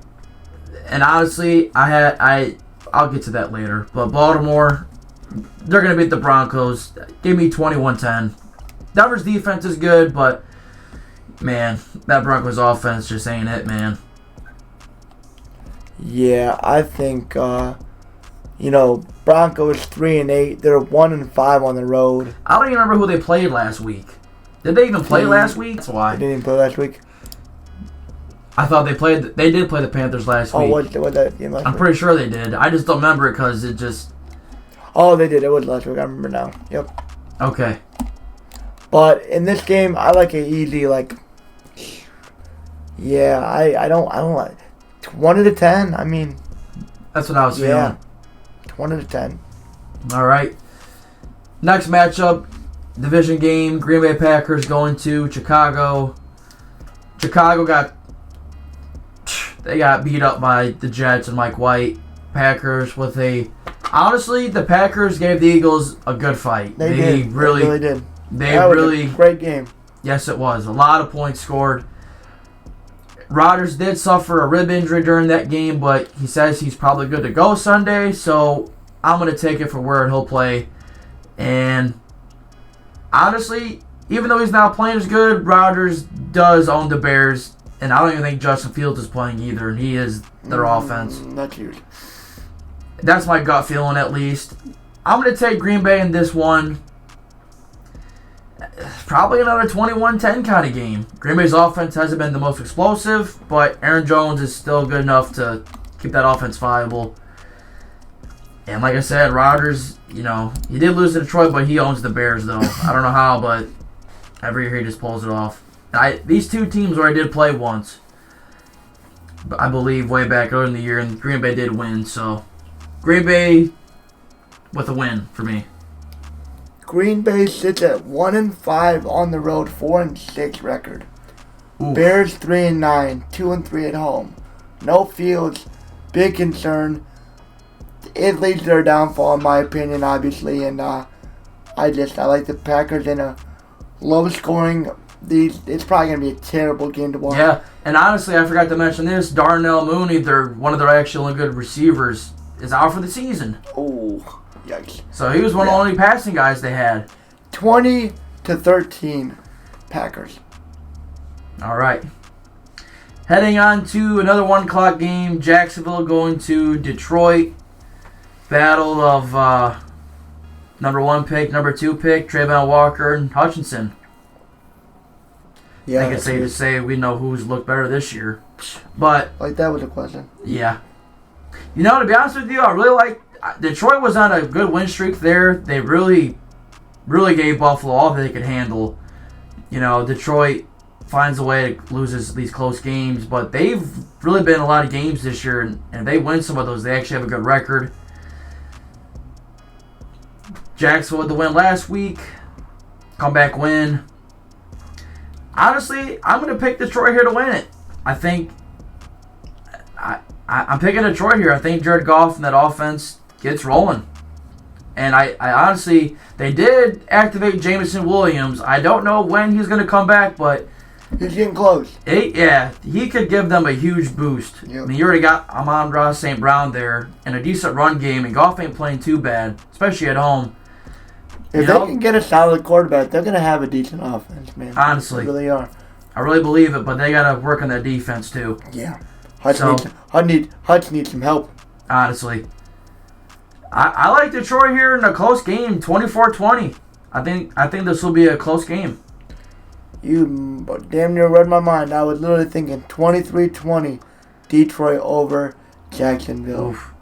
And honestly, I'll get to that later. But Baltimore, they're going to beat the Broncos. Give me 21-10. Denver's defense is good, but, man, that Broncos offense just ain't it, man. Yeah, I think, Broncos 3-8. They're 1-5 on the road. I don't even remember who they played last week. Did they even play last week? That's why. They didn't even play last week? I thought they did play the Panthers last week. Was that game last I'm week? pretty sure they did. I just don't remember it because it just... Oh, they did. It was last week. I remember now. Yep. Okay. But in this game, I like it easy. Like, yeah, I don't like 20-10. I mean, that's what I was feeling. 20-10. All right. Next matchup, division game. Green Bay Packers going to Chicago. Chicago got beat up by the Jets and Mike White. Packers honestly, the Packers gave the Eagles a good fight. They really did. That was a great game. Yes, it was. A lot of points scored. Rodgers did suffer a rib injury during that game, but he says he's probably good to go Sunday, so I'm going to take it for where he'll play. And honestly, even though he's not playing as good, Rodgers does own the Bears, and I don't even think Justin Fields is playing either, and he is their offense. Not huge. That's my gut feeling, at least. I'm going to take Green Bay in this one. Probably another 21-10 kind of game. Green Bay's offense hasn't been the most explosive, but Aaron Jones is still good enough to keep that offense viable. And like I said, Rodgers, he did lose to Detroit, but he owns the Bears, though. I don't know how, but every year he just pulls it off. These two teams where I did play once, I believe, way back early in the year, and Green Bay did win, so Green Bay with a win for me. Green Bay sits at 1-5 on the road, 4-6 record. Oof. Bears 3-9, 2-3 at home. No Fields, big concern. It leads to their downfall, in my opinion, obviously, and I like the Packers in a low scoring. It's probably gonna be a terrible game to watch. Yeah, and honestly, I forgot to mention this. Darnell Mooney, one of their actually good receivers, is out for the season. Oh. Yikes. So he was one of the only passing guys they had. 20-13 Packers. All right. Heading on to another 1 o'clock game. Jacksonville going to Detroit. Battle of number 1 pick, number 2 pick, Trayvon Walker and Hutchinson. Yeah, I think it's safe to say we know who's looked better this year. But like that was a question. Yeah. To be honest with you, I really like Detroit was on a good win streak there. They really, really gave Buffalo all that they could handle. Detroit finds a way to lose these close games, but they've really been in a lot of games this year, and if they win some of those, they actually have a good record. Jacksonville with the win last week. Comeback win. Honestly, I'm going to pick Detroit here to win it. I think I'm picking Detroit here. I think Jared Goff and that offense gets rolling. And I honestly, they did activate Jameson Williams. I don't know when he's going to come back, but he's getting close. He could give them a huge boost. Yep. I mean, you already got Amon-Ra St. Brown there and a decent run game, and Goff ain't playing too bad, especially at home. If they can get a solid quarterback, they're going to have a decent offense, man. Honestly. They really are. I really believe it, but they got to work on their defense, too. Yeah. Hutch needs some help. Honestly. I like Detroit here in a close game, 24-20. I think this will be a close game. You damn near read my mind. I was literally thinking 23-20 Detroit over Jacksonville. Oof.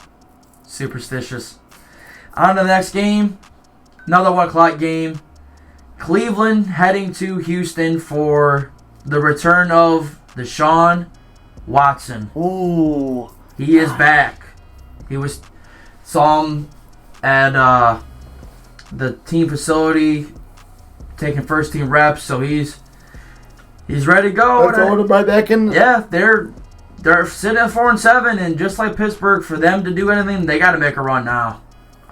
Superstitious. On to the next game. Another 1 o'clock game. Cleveland heading to Houston for the return of Deshaun Watson. Ooh. He is back. Saw him at the team facility taking first team reps, so he's ready to go. Let's hold him right back in. Yeah, they're sitting at 4-7, and just like Pittsburgh, for them to do anything, they got to make a run now.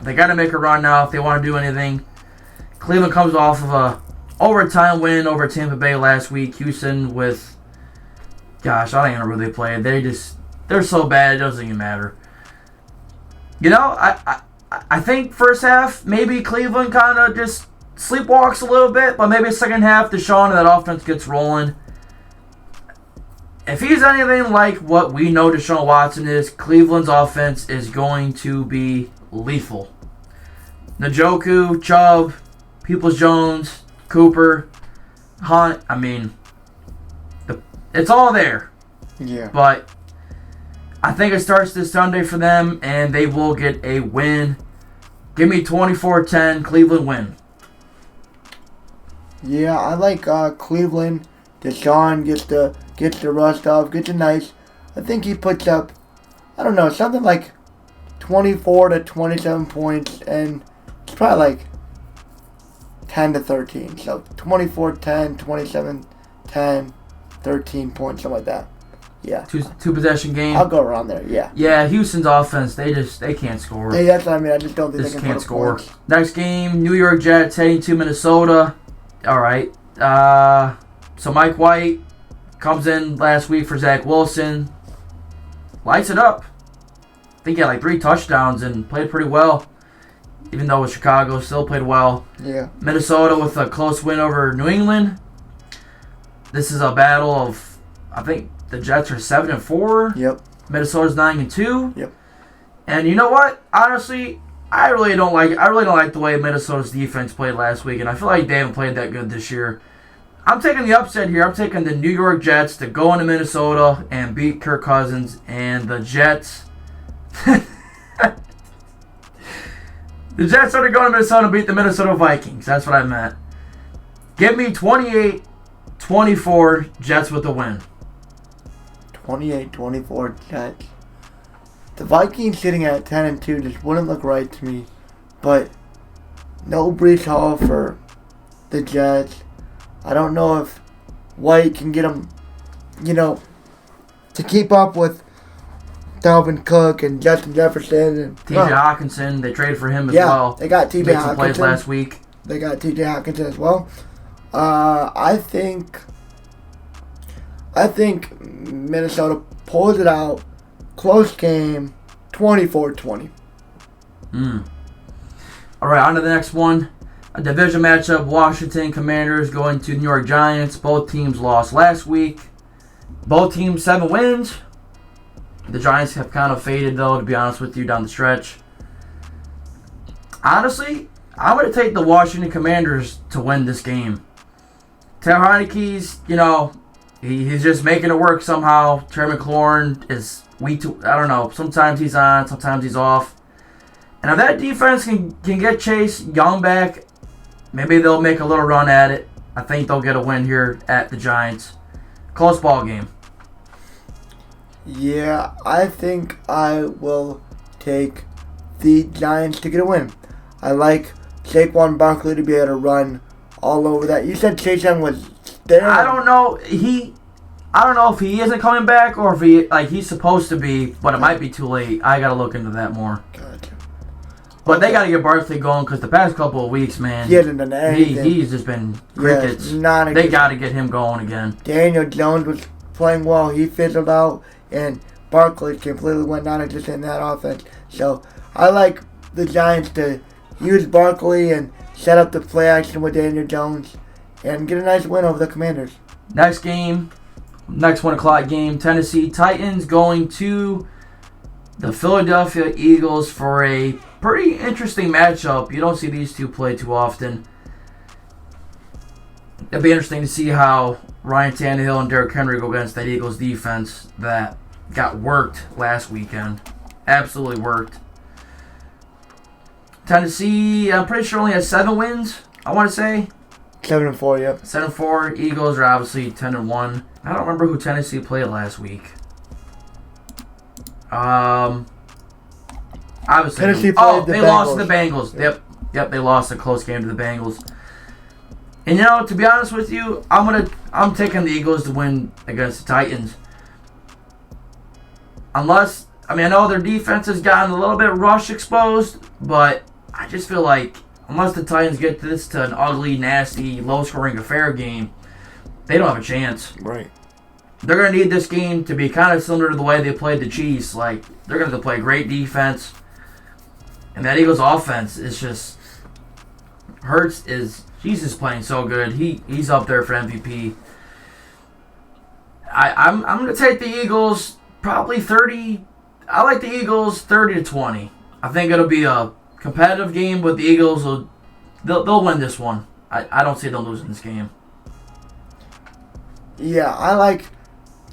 They got to make a run now if they want to do anything. Cleveland comes off of a overtime win over Tampa Bay last week. Houston with, gosh, I don't even know who they played. They're so bad it doesn't even matter. You know, I think first half maybe Cleveland kind of just sleepwalks a little bit, but maybe second half Deshaun and that offense gets rolling. If he's anything like what we know Deshaun Watson is, Cleveland's offense is going to be lethal. Njoku, Chubb, Peoples-Jones, Cooper, Hunt, I mean, it's all there. Yeah. But I think it starts this Sunday for them, and they will get a win. Give me 24-10, Cleveland win. Yeah, I like Cleveland. Deshaun gets the rust off, gets a nice. I think he puts up, I don't know, something like 24 to 27 points, and it's probably like 10 to 13. So 24-10, 27-10, 13 points, something like that. Yeah. Two possession game. I'll go around there, yeah. Yeah, Houston's offense, they can't score. Hey, that's what I mean. I just don't think Just they can can't score. Points. Next game, New York Jets heading to Minnesota. All right. So Mike White comes in last week for Zach Wilson. Lights it up. I think he had like 3 touchdowns and played pretty well. Even though with Chicago, still played well. Yeah. Minnesota with a close win over New England. This is a battle of, I think the Jets are 7-4. Yep. Minnesota's 9-2. Yep. And you know what? Honestly, I really don't like the way Minnesota's defense played last week, and I feel like they haven't played that good this year. I'm taking the upset here. I'm taking the New York Jets to go into Minnesota and beat Kirk Cousins, and the Jets. The Jets are to go to Minnesota and beat the Minnesota Vikings. That's what I meant. Give me 28-24 Jets with the win. 28-24 Jets. The Vikings sitting at 10-2 just wouldn't look right to me. But no Breece Hall for the Jets. I don't know if White can get them, to keep up with Dalvin Cook and Justin Jefferson. And T.J. Hawkinson, they traded for him as well. They got T.J. Hawkinson. Played last week. They got T.J. Hawkinson as well. I think Minnesota pulls it out. Close game, 24-20. All right, on to the next one. A division matchup, Washington Commanders going to New York Giants. Both teams lost last week. Both teams 7 wins. The Giants have kind of faded, though, to be honest with you, down the stretch. Honestly, I'm going to take the Washington Commanders to win this game. Taylor Heineke's, he's just making it work somehow. Terry McLaurin is weak to, I don't know, sometimes he's on, sometimes he's off. And if that defense can get Chase Young back, maybe they'll make a little run at it. I think they'll get a win here at the Giants. Close ball game. Yeah, I think I will take the Giants to get a win. I like Saquon Barkley to be able to run all over that. You said Chase Young was there. I don't know. I don't know if he isn't coming back or if he's supposed to be, but it might be too late. I gotta look into that more. Gotcha. But they got to get Barkley going because the past couple of weeks, man, he hasn't done anything. He's just been crickets. They got to get him going again. Daniel Jones was playing well. He fizzled out, and Barkley completely went non-existent in that offense. So I like the Giants to use Barkley and set up the play action with Daniel Jones and get a nice win over the Commanders. Next game, next 1 o'clock game, Tennessee Titans going to the Philadelphia Eagles for a pretty interesting matchup. You don't see these two play too often. It'll be interesting to see how Ryan Tannehill and Derrick Henry go against that Eagles defense that got worked last weekend. Absolutely worked. Tennessee, I'm pretty sure only has 7 wins, I want to say. 7-4, yep. 7-4. Eagles are obviously 10-1. I don't remember who Tennessee played last week. Obviously, Tennessee played the they Bengals. lost to the Bengals. Yep, they lost a close game to the Bengals. And to be honest with you, I'm taking the Eagles to win against the Titans. I know their defense has gotten a little bit rush exposed, but I just feel like unless the Titans get this to an ugly, nasty, low-scoring affair game, they don't have a chance. Right. They're going to need this game to be kind of similar to the way they played the Chiefs. Like, they're going to play great defense. And that Eagles offense is just... He's just playing so good. He's up there for MVP. I'm going to take the Eagles probably 30... I like the Eagles 30-20. I think it'll be a competitive game, but the Eagles they'll win this one. I don't see them losing this game. Yeah, I like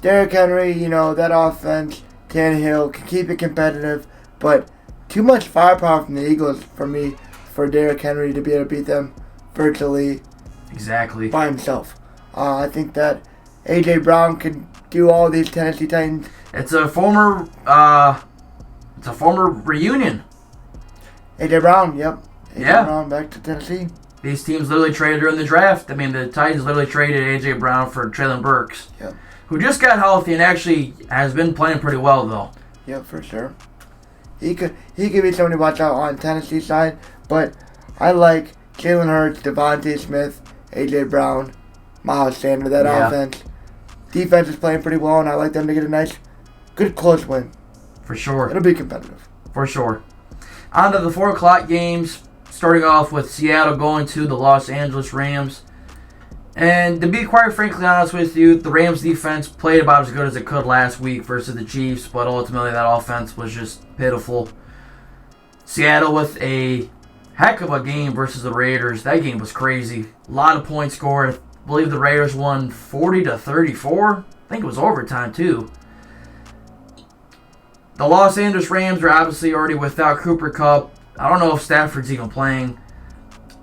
Derrick Henry, that offense. Tannehill can keep it competitive, but too much firepower from the Eagles for Derrick Henry to be able to beat them virtually exactly by himself. I think that A.J. Brown can do all these Tennessee Titans. It's a former reunion. A.J. Brown, yep. A.J. Yeah. Brown back to Tennessee. These teams literally traded during the draft. The Titans literally traded A.J. Brown for Traylon Burks, yep, who just got healthy and actually has been playing pretty well, though. Yep, for sure. He could be somebody to watch out on Tennessee side, but I like Jalen Hurts, Devontae Smith, A.J. Brown, Miles Sanders, that offense. Defense is playing pretty well, and I like them to get a nice, good close win. For sure. It'll be competitive. For sure. On to the 4 o'clock games, starting off with Seattle going to the Los Angeles Rams. And to be quite frankly honest with you, the Rams defense played about as good as it could last week versus the Chiefs, but ultimately that offense was just pitiful. Seattle with a heck of a game versus the Raiders. That game was crazy. A lot of points scored. I believe the Raiders won 40-34. I think it was overtime too. The Los Angeles Rams are obviously already without Cooper Kupp. I don't know if Stafford's even playing.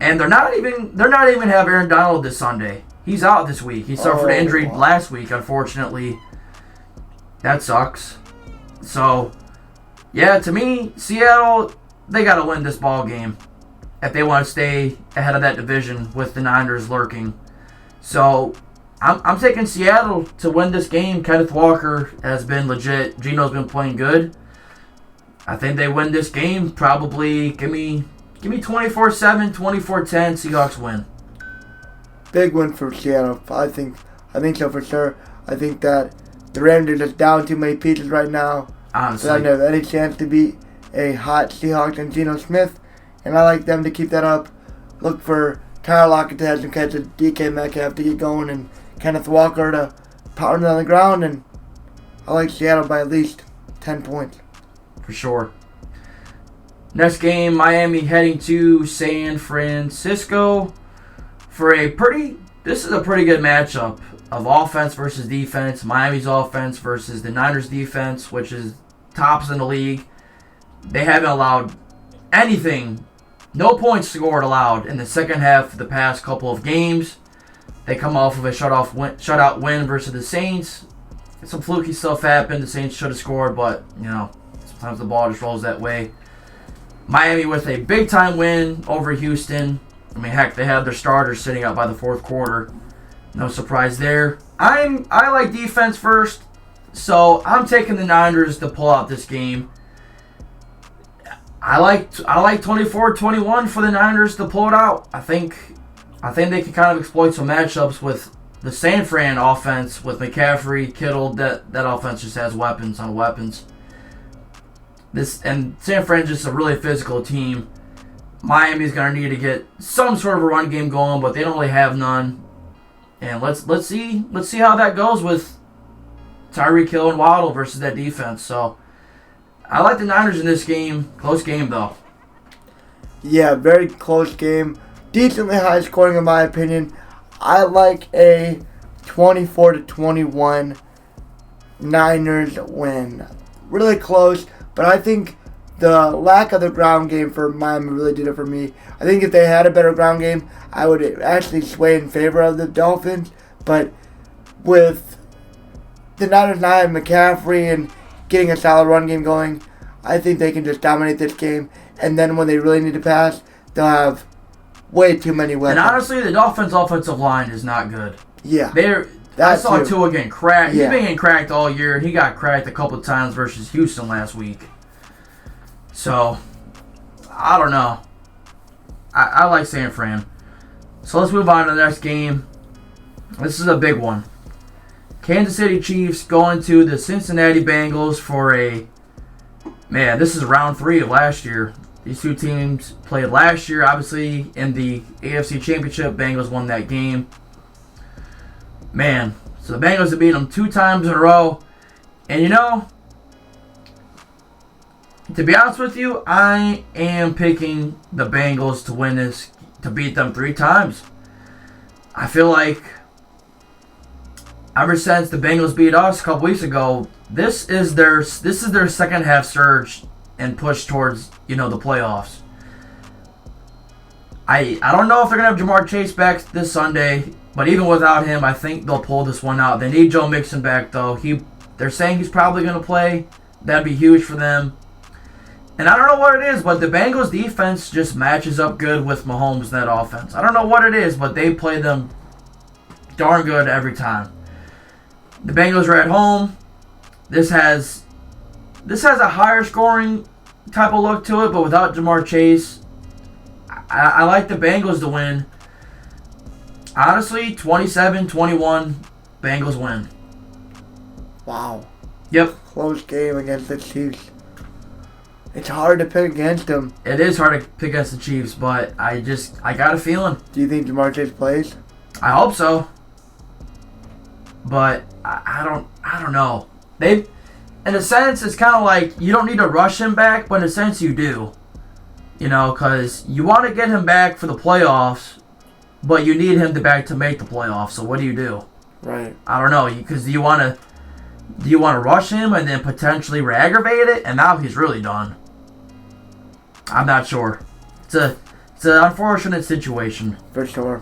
And they're not even have Aaron Donald this Sunday. He's out this week. He suffered an injury last week, unfortunately. That sucks. So, yeah, to me, Seattle, they got to win this ball game if they want to stay ahead of that division with the Niners lurking. So, I'm taking Seattle to win this game. Kenneth Walker has been legit. Geno's been playing good. I think they win this game. Probably give me 24-7, 24-10. Seahawks win. Big win for Seattle. I think so for sure. I think that the Rams are just down too many pieces right now. Honestly. They don't have any chance to beat a hot Seahawks and Geno Smith. And I like them to keep that up. Look for Tyler Lockett to have some catches, DK Metcalf to get going, and Kenneth Walker to pound it on the ground. And I like Seattle by at least 10 points. For sure. Next game, Miami heading to San Francisco for this is a pretty good matchup of offense versus defense. Miami's offense versus the Niners defense, which is tops in the league. They haven't allowed anything, no points scored allowed in the second half of the past couple of games. They come off of a shutout win versus the Saints. Some fluky stuff happened. The Saints should have scored, but sometimes the ball just rolls that way. Miami with a big-time win over Houston. Heck, they had their starters sitting out by the fourth quarter. No surprise there. I like defense first, so I'm taking the Niners to pull out this game. I like 24-21 for the Niners to pull it out. I think they can kind of exploit some matchups with the San Fran offense with McCaffrey, Kittle. That offense just has weapons on weapons. And San Fran's just a really physical team. Miami's gonna need to get some sort of a run game going, but they don't really have none. And let's see how that goes with Tyreek Hill and Waddle versus that defense. So I like the Niners in this game. Close game though. Yeah, very close game. Decently high scoring in my opinion. I like a 24-21 Niners win. Really close, but I think the lack of the ground game for Miami really did it for me. I think if they had a better ground game, I would actually sway in favor of the Dolphins. But with the Niners not having McCaffrey and getting a solid run game going, I think they can just dominate this game. And then when they really need to pass, they'll have way too many weapons. And honestly, the Dolphins' offensive line is not good. Yeah. I saw Tua getting cracked. Yeah. He's been getting cracked all year. He got cracked a couple of times versus Houston last week. So, I don't know. I like San Fran. So let's move on to the next game. This is a big one. Kansas City Chiefs going to the Cincinnati Bengals for this is round 3 of last year. These two teams played last year, obviously, in the AFC Championship. Bengals won that game. Man, so the Bengals have beat them 2 times in a row. And to be honest with you, I am picking the Bengals to win this, to beat them 3 times. I feel like ever since the Bengals beat us a couple weeks ago, this is their second half surge and push towards the playoffs. I don't know if they're gonna have Jamar Chase back this Sunday, but even without him, I think they'll pull this one out. They need Joe Mixon back though. They're saying he's probably gonna play. That'd be huge for them. And I don't know what it is, but the Bengals defense just matches up good with Mahomes and that offense. I don't know what it is, but they play them darn good every time. The Bengals are at home. This has a higher scoring type of look to it, but without Jamar Chase, I like the Bengals to win. Honestly, 27-21, Bengals win. Wow. Yep. Close game against the Chiefs. It's hard to pick against them. It is hard to pick against the Chiefs, but I got a feeling. Do you think Jamar Chase plays? I hope so. But I don't know. In a sense, it's kind of like you don't need to rush him back, but in a sense you do. Because you want to get him back for the playoffs, but you need him back to make the playoffs. So what do you do? Right. I don't know. Because do you want to rush him and then potentially re-aggravate it, and now he's really done? I'm not sure. It's an unfortunate situation. For sure.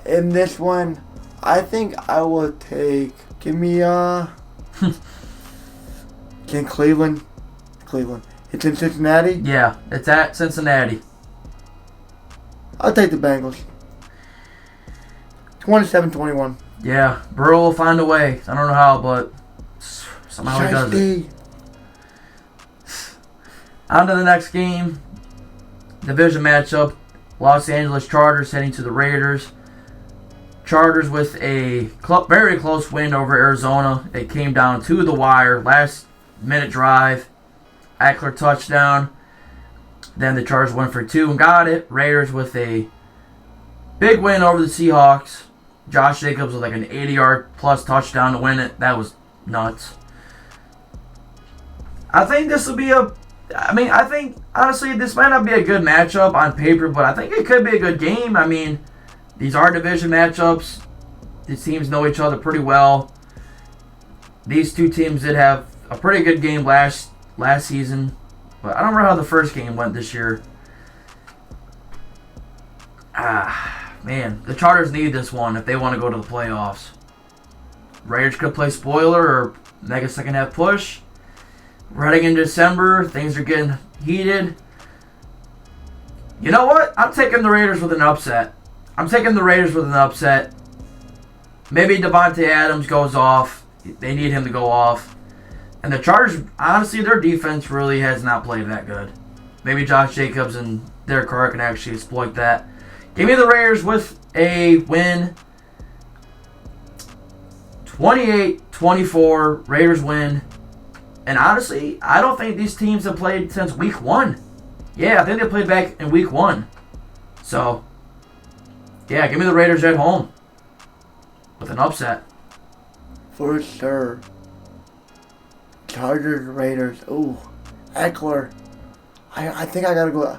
In this one, I think I will take. Give me in Cleveland. It's in Cincinnati. Yeah, it's at Cincinnati. I'll take the Bengals. 27-21. Yeah, Burrow will find a way. I don't know how, but somehow he does it. On to the next game. Division matchup. Los Angeles Chargers heading to the Raiders. Chargers with a very close win over Arizona. It came down to the wire. Last minute drive. Eckler touchdown. Then the Chargers went for 2 and got it. Raiders with a big win over the Seahawks. Josh Jacobs with like an 80-yard plus touchdown to win it. That was nuts. I think this will be I think, honestly, this might not be a good matchup on paper, but I think it could be a good game. I mean, these are division matchups. These teams know each other pretty well. These two teams did have a pretty good game last season, but I don't remember how the first game went this year. Man, the Chargers need this one if they want to go to the playoffs. Raiders could play spoiler or make a second half push. We're heading in December. Things are getting heated. You know what? I'm taking the Raiders with an upset. Maybe Devontae Adams goes off. They need him to go off. And the Chargers, honestly, their defense really has not played that good. Maybe Josh Jacobs and Derek Carr can actually exploit that. Give me the Raiders with a win. 28-24, Raiders win. And honestly, I don't think these teams have played since week 1. Yeah, I think they played back in week 1. So, yeah, give me the Raiders at home with an upset. For sure. Chargers, Raiders. Ooh, Eckler. I think I gotta go.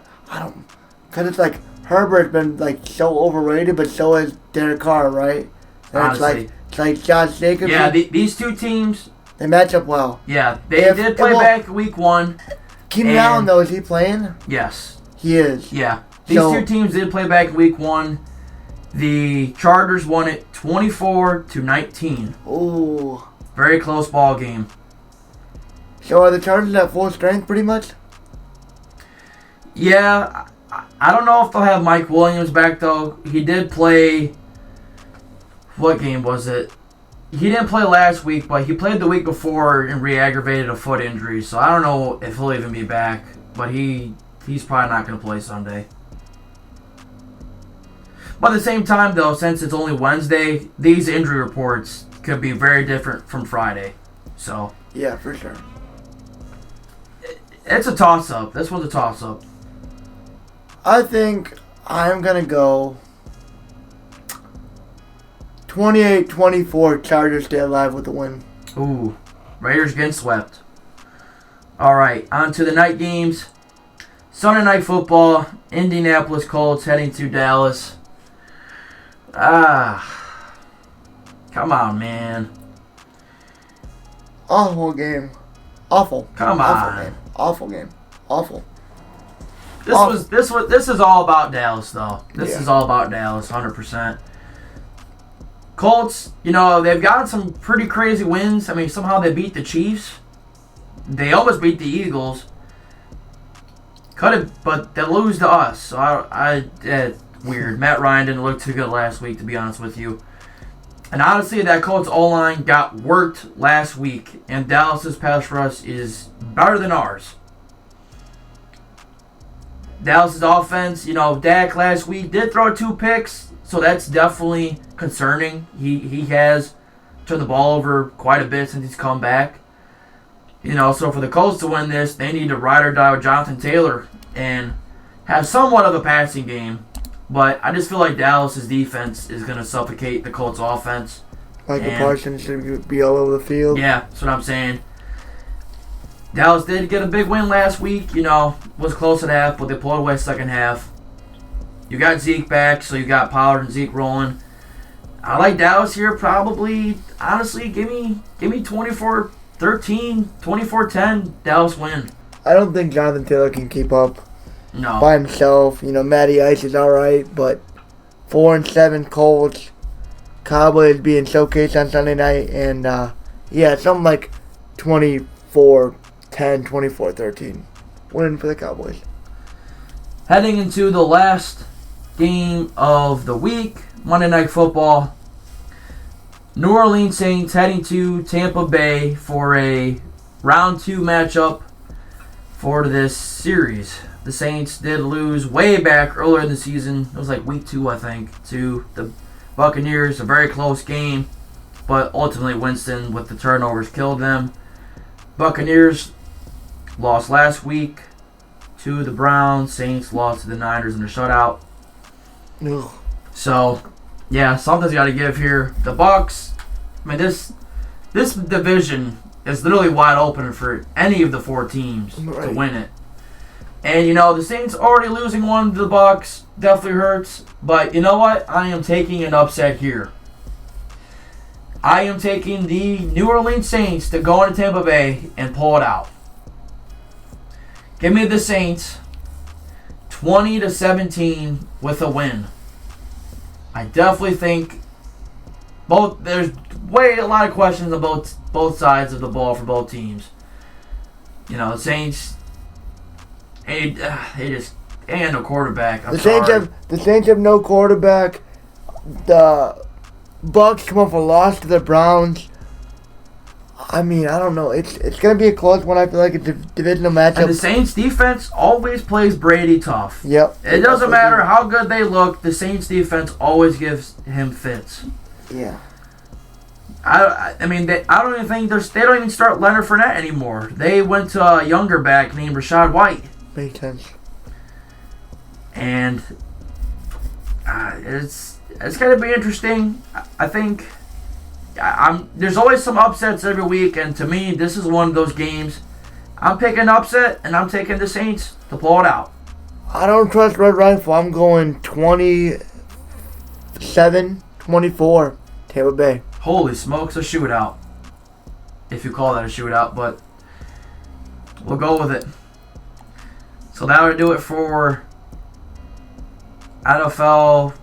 Because it's like Herbert's been like so overrated, but so is Derek Carr, right? And Honestly. It's like Josh Jacobs. Yeah, these two teams. They match up well. Yeah, they did play back week 1. Keenan Allen, though, is he playing? Yes. He is. Yeah. These two teams did play back week 1. The Chargers won it 24-19. Ooh. Very close ball game. So are the Chargers at full strength pretty much? Yeah. I don't know if they'll have Mike Williams back, though. He did play... What game was it? He didn't play last week, but he played the week before and re-aggravated a foot injury. So I don't know if he'll even be back. But he's probably not going to play Sunday. But at the same time, though, since it's only Wednesday, these injury reports could be very different from Friday. So yeah, for sure. It's a toss-up. This one's a toss-up. I think I'm going to go 28-24, Chargers stay alive with the win. Ooh, Raiders getting swept. All right, on to the night games. Sunday Night Football, Indianapolis Colts heading to Dallas. Come on, man. Awful game. Awful. Come on. Awful game. Awful. This is all about Dallas, though. This is all about Dallas, 100%. Colts, they've gotten some pretty crazy wins. I mean, somehow they beat the Chiefs. They almost beat the Eagles. But they lose to us. So weird. Matt Ryan didn't look too good last week, to be honest with you. And honestly, that Colts O-line got worked last week, and Dallas's pass rush is better than ours. Dallas's offense, Dak last week did throw 2 picks, so that's definitely concerning. He has turned the ball over quite a bit since he's come back. So for the Colts to win this, they need to ride or die with Jonathan Taylor and have somewhat of a passing game. But I just feel like Dallas's defense is going to suffocate the Colts' offense. Michael Parsons should be all over the field. Yeah, that's what I'm saying. Dallas did get a big win last week. Was close at half, but they pulled away second half. You got Zeke back, so you got Pollard and Zeke rolling. I like Dallas here probably. Honestly, give me 24-13, 24-10, Dallas win. I don't think Jonathan Taylor can keep up. No. By himself. Matty Ice is alright, but 4-7 Colts. Cowboys being showcased on Sunday night, and something like 24-10, 24-13. Winning for the Cowboys. Heading into the last game of the week, Monday Night Football. New Orleans Saints heading to Tampa Bay for a round 2 matchup for this series. The Saints did lose way back earlier in the season. It was like week 2, I think, to the Buccaneers. A very close game, but ultimately Winston with the turnovers killed them. Buccaneers lost last week to the Browns. Saints lost to the Niners in a shutout. Ugh. So, yeah, something's got to give here. The Bucs, I mean, this division is literally wide open for any of the 4 teams to win it. And, the Saints already losing one to the Bucs definitely hurts. But you know what? I am taking an upset here. I am taking the New Orleans Saints to go into Tampa Bay and pull it out. Give me the Saints 20-17 with a win. I definitely think there's a lot of questions about both sides of the ball for both teams. The Saints, they just ain't no quarterback. The Saints have no quarterback. The Bucs come off a loss to the Browns. I mean, I don't know. It's going to be a close one. I feel like it's a divisional matchup. And the Saints defense always plays Brady tough. Yep. It doesn't matter how good they look. The Saints defense always gives him fits. Yeah. I mean, I don't even think they don't even start Leonard Fournette anymore. They went to a younger back named Rashad White. Makes sense. And it's going to be interesting. I think there's always some upsets every week, and to me, this is one of those games. I'm picking upset, and I'm taking the Saints to pull it out. I don't trust Red Rifle. I'm going 27-24, Tampa Bay. Holy smokes, a shootout. If you call that a shootout, but we'll go with it. So that would do it for NFL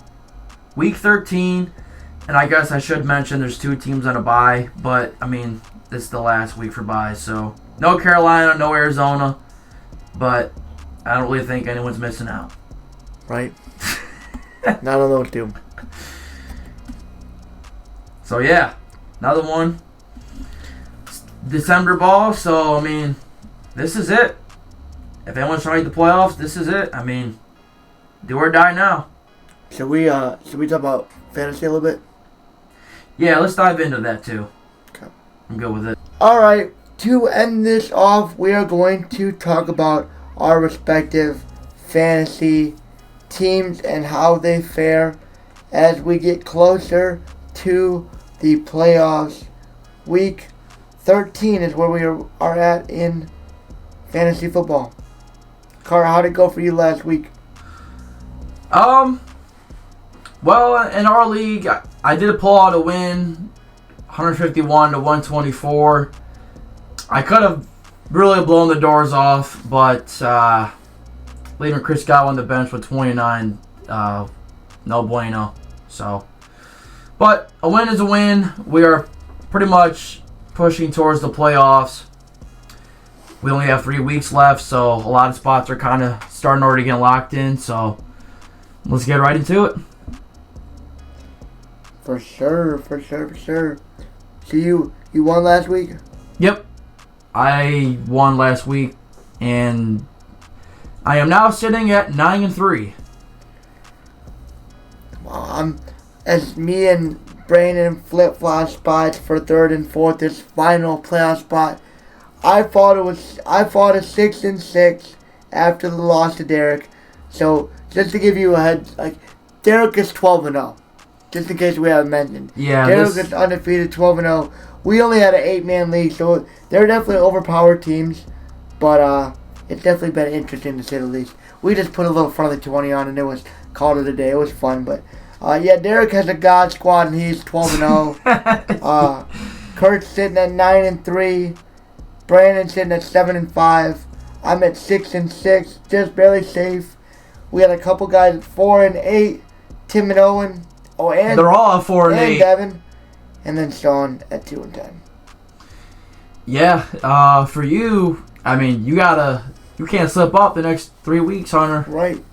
Week 13. And I guess I should mention there's 2 teams on a bye, but, I mean, this is the last week for byes. So, no Carolina, no Arizona, but I don't really think anyone's missing out. Right. Not on those 2. So, yeah, another one. December ball, so, I mean, this is it. If anyone's trying to make the playoffs, this is it. I mean, do or die now. Should we talk about fantasy a little bit? Yeah, let's dive into that too. Okay. I'm good with it. Alright, to end this off, we are going to talk about our respective fantasy teams and how they fare as we get closer to the playoffs. Week 13 is where we are at in fantasy football. Carter, how'd it go for you last week? Well, in our league, I did pull out a win, 151-124. I could have really blown the doors off, but leaving Chris Godwin on the bench with 29, no bueno. So, but a win is a win. We are pretty much pushing towards the playoffs. We only have 3 weeks left, so a lot of spots are kind of starting already getting locked in. So, let's get right into it. For sure. So you won last week? Yep. I won last week, and I am now sitting at 9-3. Well, as me and Brandon flip-flop spots for 3rd and 4th, this final playoff spot. I fought a 6-6 after the loss to Derek. So just to give you a heads, Derek is 12-0. Just in case we haven't mentioned. Yeah, Derek is undefeated, 12-0. We only had an 8-man league, so they're definitely overpowered teams. But it's definitely been interesting to say the least. We just put a little front of the 20 on, and it was called it a day. It was fun, but yeah, Derek has a God squad, and he's 12-0. Kurt's sitting at 9-3. Brandon's sitting at 7-5. I'm at 6-6, just barely safe. We had a couple guys at 4-8. Tim and Owen. Oh, and they're all at 4-8. And Devin, and then Sean at 2-10. Yeah, for you, I mean, you can't slip up the next 3 weeks, Hunter. Right.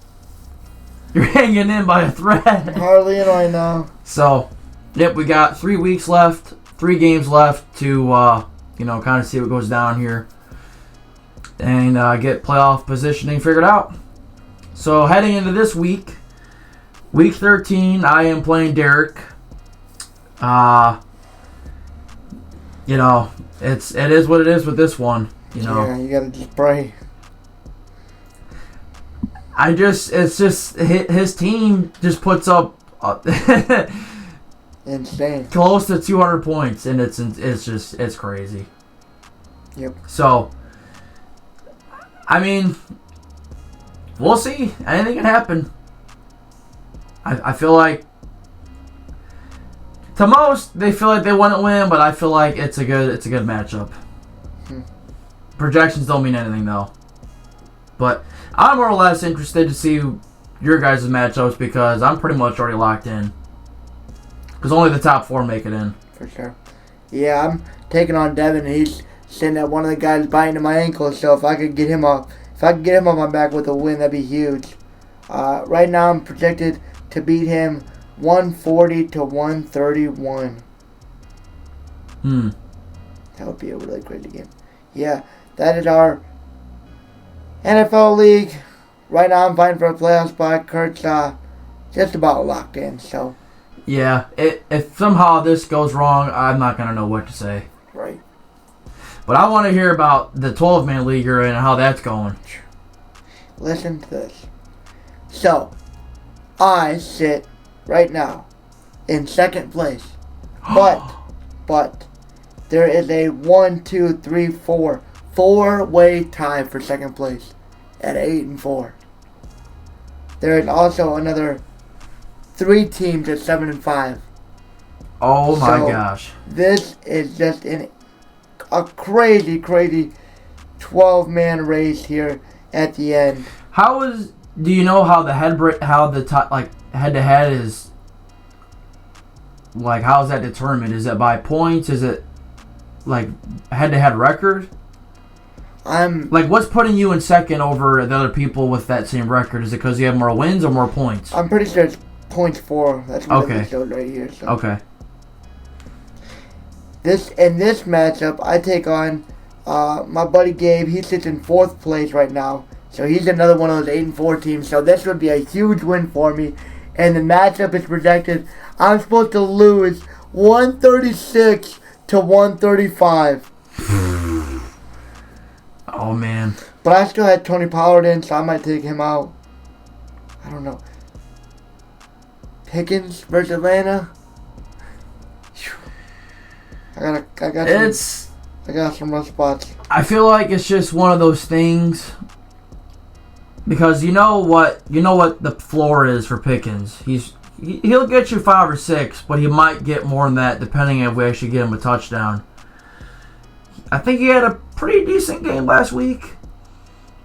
You're hanging in by a thread. I'm hardly in right now. So, yep, we got 3 weeks left, 3 games left to, kind of see what goes down here and get playoff positioning figured out. So, heading into this week. Week 13, I am playing Derek. It is what it is with this one. Yeah, you gotta just pray. It's just his team just puts up insane, close to 200 points, and it's crazy. Yep. So, I mean, we'll see. Anything can happen. I feel like to most they feel like they want to win, but I feel like it's a good matchup. Projections don't mean anything though. But I'm more or less interested to see your guys' matchups because I'm pretty much already locked in. Because only the top 4 make it in. For sure. Yeah, I'm taking on Devin. He's sitting at one of the guys biting at my ankle. So if I could get him on my back with a win, that'd be huge. Right now I'm projected to beat him 140-131. That would be a really crazy game. Yeah, that is our NFL league. Right now I'm fighting for a playoff spot. Kurt's just about locked in, so. Yeah, if somehow this goes wrong, I'm not going to know what to say. Right. But I want to hear about the 12-man league you're in and how that's going. Listen to this. So, I sit right now in second place. But, there is a 4-way tie for second place at 8-4. There is also another 3 teams at 7-5. Oh my gosh. This is just a crazy 12-man race here at the end. Do you know how the head-to-head is, like, how is that determined? Is it by points? Is it like head-to-head record? What's putting you in second over the other people with that same record? Is it because you have more wins or more points? I'm pretty sure it's points for. That's what it showed right here. So. Okay. In this matchup, I take on my buddy Gabe. He sits in 4th place right now. So he's another one of those 8-4 teams. So this would be a huge win for me. And the matchup is projected. I'm supposed to lose 136-135. Oh, man. But I still had Tony Pollard in, so I might take him out. I don't know. Pickens versus Atlanta. I got some rough spots. I feel like it's just one of those things. Because you know what the floor is for Pickens. He'll get you 5 or 6, but he might get more than that depending if we actually get him a touchdown. I think he had a pretty decent game last week.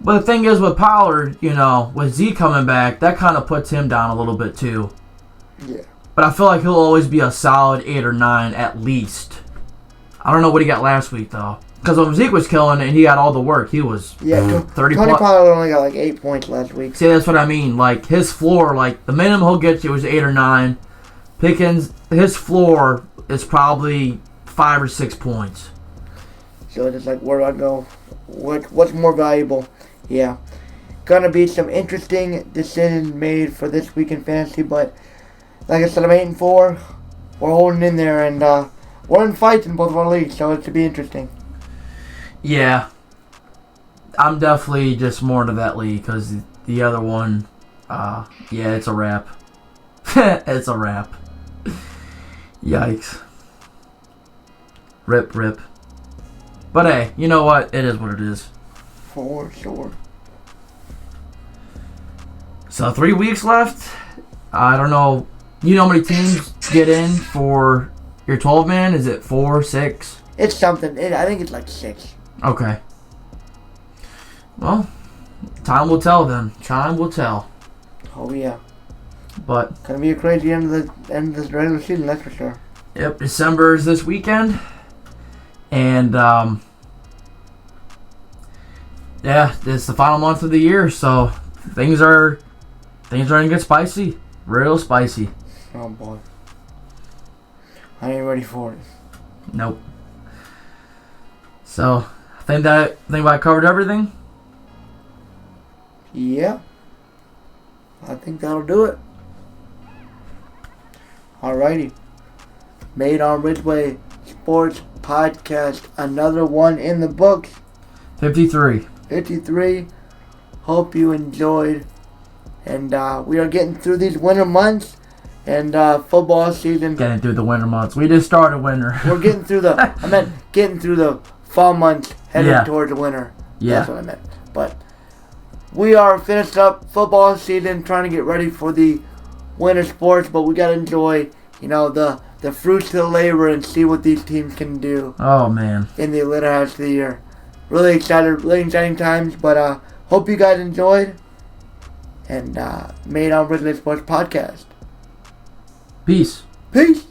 But the thing is with Pollard, with Z coming back, that kind of puts him down a little bit too. Yeah. But I feel like he'll always be a solid 8 or 9 at least. I don't know what he got last week though. Because when Zeke was killing and he got all the work, he was 30 Tony Pollard only got 8 points last week. See, that's what I mean. Like, his floor, the minimum he'll get you is 8 or 9. Pickens, his floor is probably 5 or 6 points. So it's just where do I go? What's more valuable? Yeah. Gonna be some interesting decisions made for this week in fantasy, but like I said, I'm 8-4. We're holding in there, and we're in fights in both of our leagues, so it should be interesting. Yeah. I'm definitely just more into that league because the other one, it's a wrap. It's a wrap. Yikes. Rip. But hey, you know what? It is what it is. For sure. So 3 weeks left. I don't know. You know how many teams get in for your 12-man? Is it 4, 6? It's something. I think it's 6. Okay. Well, time will tell then. Time will tell. Oh yeah. But gonna be a crazy end of this regular season, that's for sure. Yep, December is this weekend. And it's the final month of the year, so things are gonna get spicy. Real spicy. Oh boy. I ain't ready for it. Nope. So I think I covered everything. Yeah. I think that'll do it. Alrighty. Made on Ridgeway Sports Podcast. Another one in the books. 53. Hope you enjoyed. And we are getting through these winter months and football season. Getting through the winter months. We just started winter. We're getting through getting through the fall months heading towards the winter. Yeah. That's what I meant. But we are finished up football season, trying to get ready for the winter sports, but we got to enjoy, the fruits of the labor and see what these teams can do. Oh, man. In the later half of the year. Really exciting times, but hope you guys enjoyed. And Made on Ridgeway Sports Podcast. Peace.